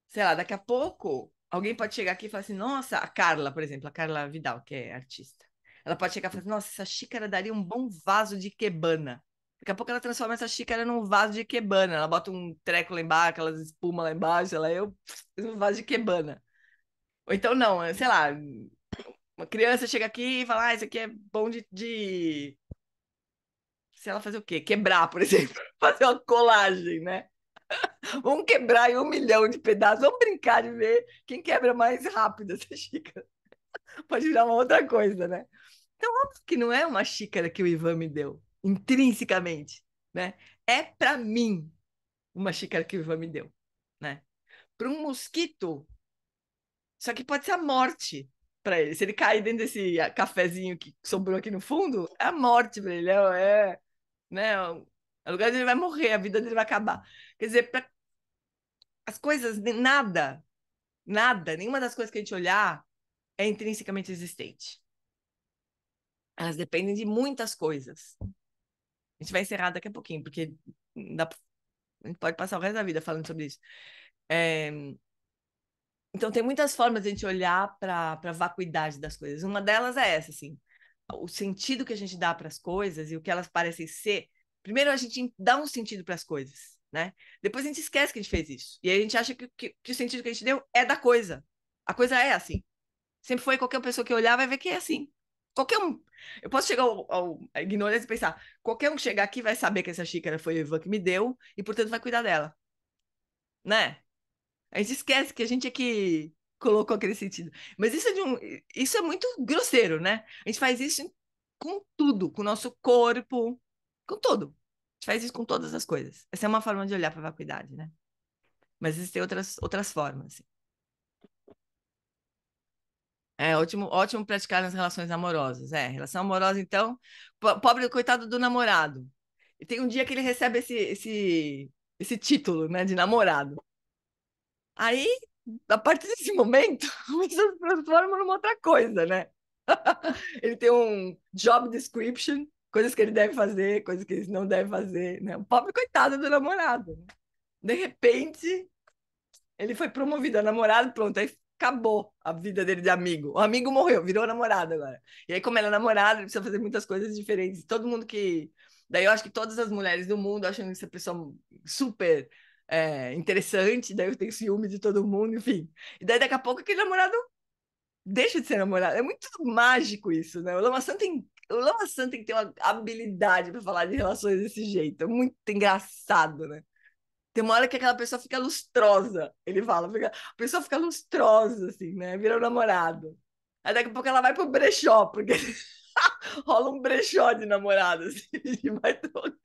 sei lá, daqui a pouco alguém pode chegar aqui e falar assim, nossa, a Carla, por exemplo, a Carla Vidal, que é artista. Ela pode chegar e falar assim, nossa, essa xícara daria um bom vaso de ikebana. Daqui a pouco ela transforma essa xícara num vaso de ikebana. Ela bota um treco lá embaixo, aquelas espumas lá embaixo, eu fiz um vaso de ikebana. Ou então não, sei lá, uma criança chega aqui e fala, isso aqui é bom sei lá, fazer o quê? Quebrar, por exemplo. Fazer uma colagem, né? Vamos quebrar em 1 milhão de pedaços. Vamos brincar de ver quem quebra mais rápido essa xícara. Pode virar uma outra coisa, né? Então, óbvio que não é uma xícara que o Ivan me deu, intrinsecamente, né? É para mim uma xícara que o Ivan me deu, né? Para um mosquito, isso aqui pode ser a morte para ele. Se ele cair dentro desse cafezinho que sobrou aqui no fundo, é a morte para ele. Né? O lugar dele vai morrer, a vida dele vai acabar. Quer dizer, as coisas, nada, nenhuma das coisas que a gente olhar é intrinsecamente existente. Elas dependem de muitas coisas. A gente vai encerrar daqui a pouquinho, porque a gente pode passar o resto da vida falando sobre isso. Então, tem muitas formas de a gente olhar para a vacuidade das coisas. Uma delas é essa, assim, o sentido que a gente dá para as coisas e o que elas parecem ser. Primeiro, a gente dá um sentido para as coisas, né? Depois a gente esquece que a gente fez isso. E aí a gente acha que o sentido que a gente deu é da coisa. A coisa é assim. Sempre foi, qualquer pessoa que olhar vai ver que é assim. Qualquer um. Eu posso chegar à ignorância e pensar, qualquer um que chegar aqui vai saber que essa xícara foi o Ivan que me deu e, portanto, vai cuidar dela, né? A gente esquece que a gente é que colocou aquele sentido. Mas isso é muito grosseiro, né? A gente faz isso com tudo, com o nosso corpo, com tudo. A gente faz isso com todas as coisas. Essa é uma forma de olhar para a vacuidade, né? Mas existem outras formas, assim. É ótimo, ótimo praticar nas relações amorosas. É, relação amorosa, então, pobre coitado do namorado. E tem um dia que ele recebe esse título, né, de namorado. Aí, a partir desse momento, isso se transforma numa outra coisa, né? Ele tem um job description, coisas que ele deve fazer, coisas que ele não deve fazer, né? O pobre coitado do namorado, né? De repente, ele foi promovido a namorado, pronto, aí acabou a vida dele de amigo. O amigo morreu, virou namorado agora. E aí, como ele é namorado, ele precisa fazer muitas coisas diferentes. Todo mundo que. Daí eu acho que todas as mulheres do mundo acham essa pessoa super interessante, daí eu tenho ciúme de todo mundo, enfim. E daí daqui a pouco aquele namorado deixa de ser namorado. É muito mágico isso, né? O Lama San tem que ter uma habilidade para falar de relações desse jeito. É muito engraçado, né? Tem uma hora que aquela pessoa fica lustrosa. Ele fala, a pessoa fica lustrosa, assim, né? Vira um namorado. Aí daqui a pouco ela vai pro brechó, porque rola um brechó de namorado, assim, e vai trocando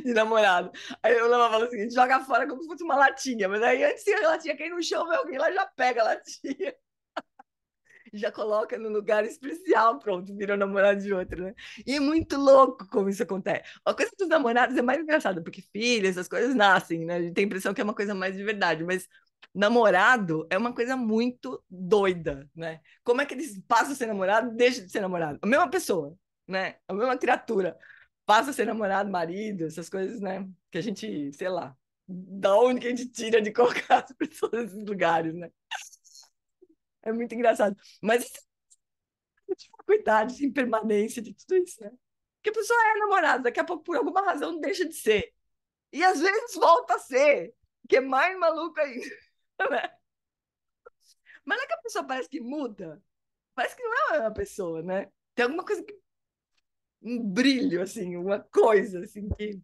de namorado. Aí o Lama fala assim, joga fora como se fosse uma latinha, mas aí antes que a latinha cair no chão, vem alguém lá e já pega a latinha. Já coloca no lugar especial, pronto, virou namorado de outro, né? E é muito louco como isso acontece. A coisa dos namorados é mais engraçada, porque filhos, essas coisas nascem, né? A gente tem a impressão que é uma coisa mais de verdade, mas namorado é uma coisa muito doida, né? Como é que eles passam a ser namorado e deixam de ser namorado? A mesma pessoa, né? A mesma criatura passa a ser namorado, marido, essas coisas, né? Que a gente, sei lá, da onde que a gente tira de colocar as pessoas nesses lugares, né? É muito engraçado. Mas de vacuidade, de impermanência, de tudo isso, né? Porque a pessoa é namorada, daqui a pouco, por alguma razão, deixa de ser. E às vezes volta a ser, que é mais maluco ainda, né? Mas não é que a pessoa parece que muda, parece que não é a mesma pessoa, né? Tem alguma coisa um brilho, assim, uma coisa, assim, que.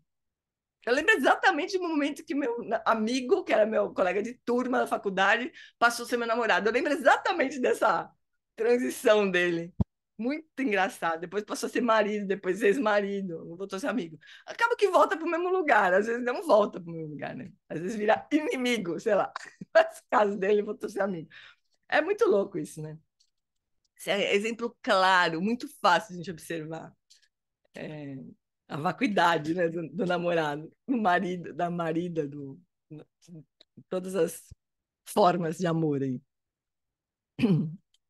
Eu lembro exatamente do momento que meu amigo, que era meu colega de turma da faculdade, passou a ser meu namorado. Eu lembro exatamente dessa transição dele. Muito engraçado. Depois passou a ser marido, depois ex-marido, voltou a ser amigo. Acaba que volta para o mesmo lugar. Às vezes não volta para o mesmo lugar, né? Às vezes vira inimigo, sei lá. Mas no caso dele, voltou a ser amigo. É muito louco isso, né? Esse é exemplo claro, muito fácil de a gente observar. É, a vacuidade, né, do namorado, do marido, da marida, todas as formas de amor aí.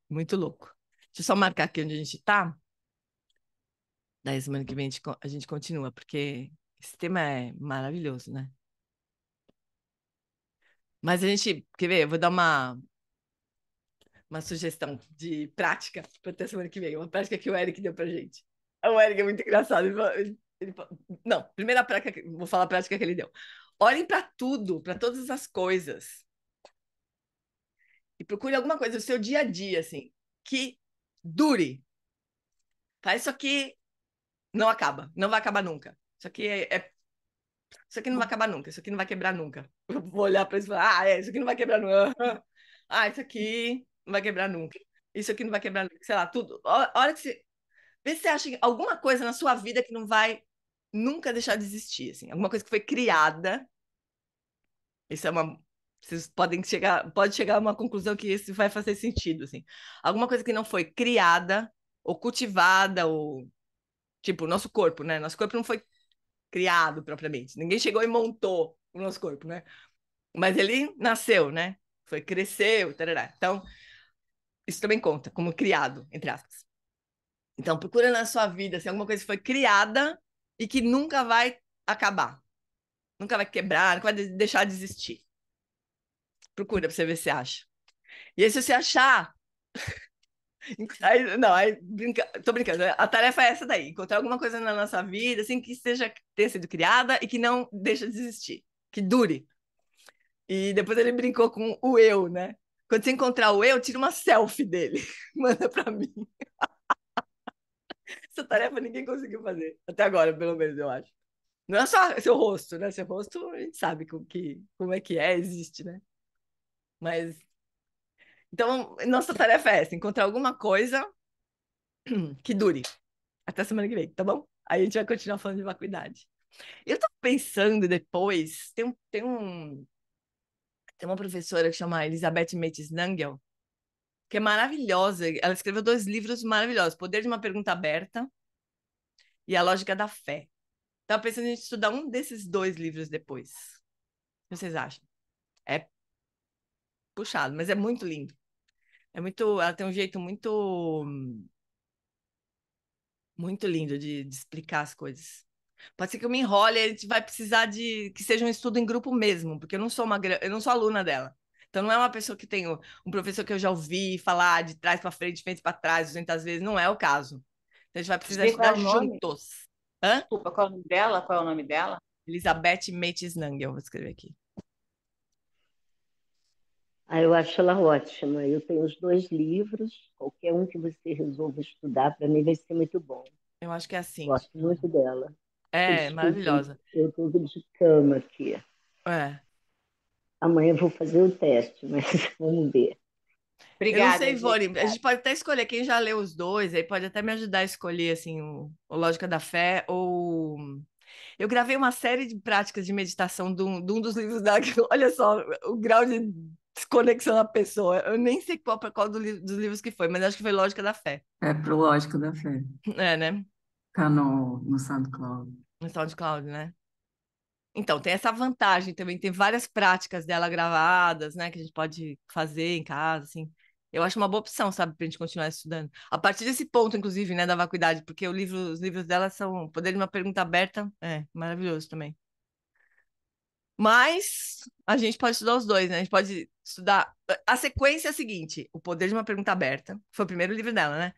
Muito louco. Deixa eu só marcar aqui onde a gente está. Daí semana que vem a gente continua, porque esse tema é maravilhoso, né? Mas a gente, quer ver? Eu vou dar uma sugestão de prática para até semana que vem. Uma prática que o Eric deu pra gente. O Eric é muito engraçado. Não, primeira prática, vou falar a prática que ele deu. Olhem para tudo, para todas as coisas. E procure alguma coisa do seu dia a dia, assim, que dure. Tá? Isso aqui não acaba, não vai acabar nunca. Isso aqui isso aqui não vai acabar nunca, isso aqui não vai quebrar nunca. Eu vou olhar para isso e falar, isso aqui não vai quebrar nunca. Ah, isso aqui não vai quebrar nunca. Isso aqui não vai quebrar nunca. Sei lá, tudo. Olha que você. Vê se você acha alguma coisa na sua vida que não vai nunca deixar de existir, assim. Alguma coisa que foi criada. Isso é uma. Vocês pode chegar a uma conclusão que isso vai fazer sentido, assim. Alguma coisa que não foi criada ou cultivada ou tipo o nosso corpo, né? Nosso corpo não foi criado propriamente. Ninguém chegou e montou o nosso corpo, né? Mas ele nasceu, né? Foi cresceu, tarará. Então, isso também conta como criado, entre aspas. Então, procura na sua vida assim, alguma coisa que foi criada e que nunca vai acabar. Nunca vai quebrar, nunca vai deixar de existir. Procura para você ver se acha. E aí, se você achar. Aí, não, aí tô brincando. A tarefa é essa daí: encontrar alguma coisa na nossa vida, assim, que tenha sido criada e que não deixa de existir, que dure. E depois ele brincou com o eu, né? Quando você encontrar o eu, tira uma selfie dele. Manda pra mim. Essa tarefa ninguém conseguiu fazer. Até agora, pelo menos, eu acho. Não é só seu rosto, né? Seu rosto, a gente sabe como é que é, existe, né? Mas. Então, nossa tarefa é essa: encontrar alguma coisa que dure até semana que vem, tá bom? Aí a gente vai continuar falando de vacuidade. Eu tô pensando depois, tem uma professora que chama Elizabeth Metes Nangel, que é maravilhosa. Ela escreveu 2 livros maravilhosos: Poder de uma Pergunta Aberta e A Lógica da Fé. Tava pensando em estudar um desses 2 livros depois. O que vocês acham? É puxado, mas é muito lindo. Ela tem um jeito muito lindo de explicar as coisas. Pode ser que eu me enrole, a gente vai precisar de que seja um estudo em grupo mesmo, porque eu não sou aluna dela. Então não é uma pessoa que tem um professor que eu já ouvi falar de trás para frente, de frente para trás, 200 vezes, não é o caso. Então a gente vai precisar Vê qual é estudar o nome? juntos. Hã? Desculpa, qual é o nome dela? Qual é o nome dela? Elizabeth Metes Nangel, vou escrever aqui. Eu acho ela ótima. Eu tenho os 2 livros, qualquer um que você resolva estudar, para mim vai ser muito bom. Eu acho que é assim. Gosto muito dela. É, Desculpe, maravilhosa. eu estou de cama aqui. É. Amanhã eu vou fazer o teste, mas vamos ver. Eu não Obrigada, sei, Ivone. A Jéssica. gente pode até escolher quem já leu os 2, aí pode até me ajudar a escolher assim o Lógica da Fé ou eu gravei uma série de práticas de meditação de um dos livros dela, que, olha só o grau de desconexão da pessoa. Eu nem sei qual dos livros que foi, mas acho que foi Lógica da Fé. É pro Lógica da Fé. É, né? Tá no SoundCloud. No SoundCloud, né? Então, tem essa vantagem também, tem várias práticas dela gravadas, né, que a gente pode fazer em casa, assim. Eu acho uma boa opção, sabe, pra gente continuar estudando. A partir desse ponto, inclusive, né, da vacuidade, porque os livros dela são Poder de uma Pergunta Aberta, maravilhoso também. Mas a gente pode estudar os 2, né? A gente pode estudar. A sequência é a seguinte: O Poder de uma Pergunta Aberta, foi o primeiro livro dela, né?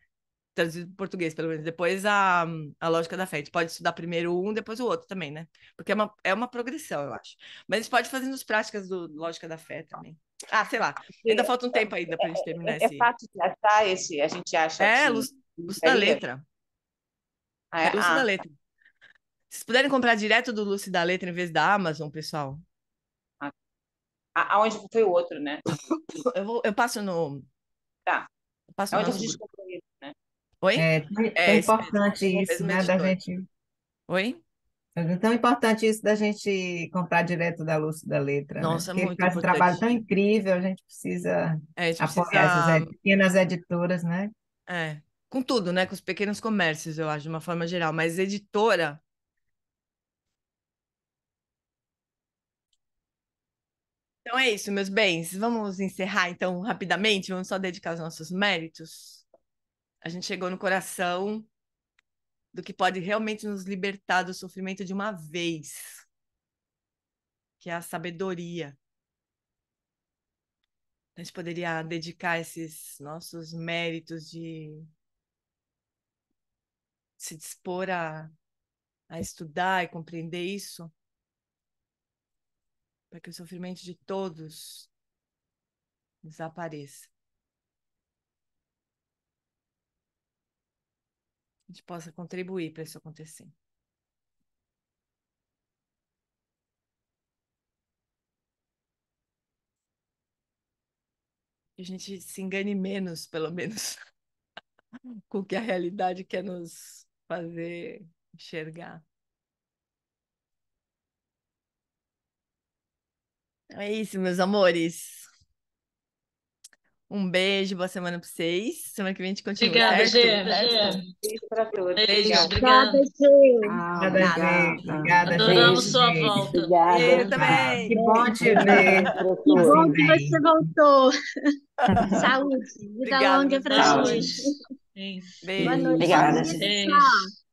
Traduzido para português, pelo menos. Depois a Lógica da Fé. A gente pode estudar primeiro um, depois o outro também, né? Porque é uma progressão, eu acho. Mas a gente pode fazer as práticas do Lógica da Fé também. Ah, sei lá. Ainda falta um tempo ainda para a gente terminar É esse. fácil de achar esse, a gente acha É, aqui. Lúcio da Letra. É Lúcio da Letra. Se vocês puderem comprar direto do Lúcio da Letra em vez da Amazon, pessoal. Aonde foi o outro, né? Eu passo no. Tá. Eu passo no Aonde a nosso gente grupo. comprou isso, né? Oi? É tão Esse mesmo. importante isso, Mesmo né, da editor. gente. Oi? É tão importante isso da gente comprar direto da Lúcia da Letra, né? Nossa, é Porque ele muito faz um trabalho tão importante. incrível, a gente precisa A gente apoiar essas precisa. pequenas editoras, né? Com tudo, né? Com os pequenos comércios, eu acho, de uma forma geral. Mas editora. Então é isso, meus bens. Vamos encerrar, então, rapidamente. Vamos só dedicar os nossos méritos. A gente chegou no coração do que pode realmente nos libertar do sofrimento de uma vez, que é a sabedoria. A gente poderia dedicar esses nossos méritos de se dispor a estudar e compreender isso, para que o sofrimento de todos desapareça. A gente possa contribuir para isso acontecer. Que a gente se engane menos, pelo menos, com o que a realidade quer nos fazer enxergar. É isso, meus amores. Um beijo, boa semana para vocês. Semana que vem a gente continua, Obrigada, certo? Gê. Beijo para todos. Beijo, Obrigada. obrigada. Obrigada, Gê. Ah, Obrigada, Gê. obrigada. Obrigada, Adoramos Gê. sua volta. Eu Obrigada. também. Que bom te Beijo, ver. Que professor. bom que você voltou. Saúde, vida Obrigada, longa meus pra Saúde. gente. Isso. Boa Beijo. noite. Obrigada, Bom dia, gente. pessoal. Beijo.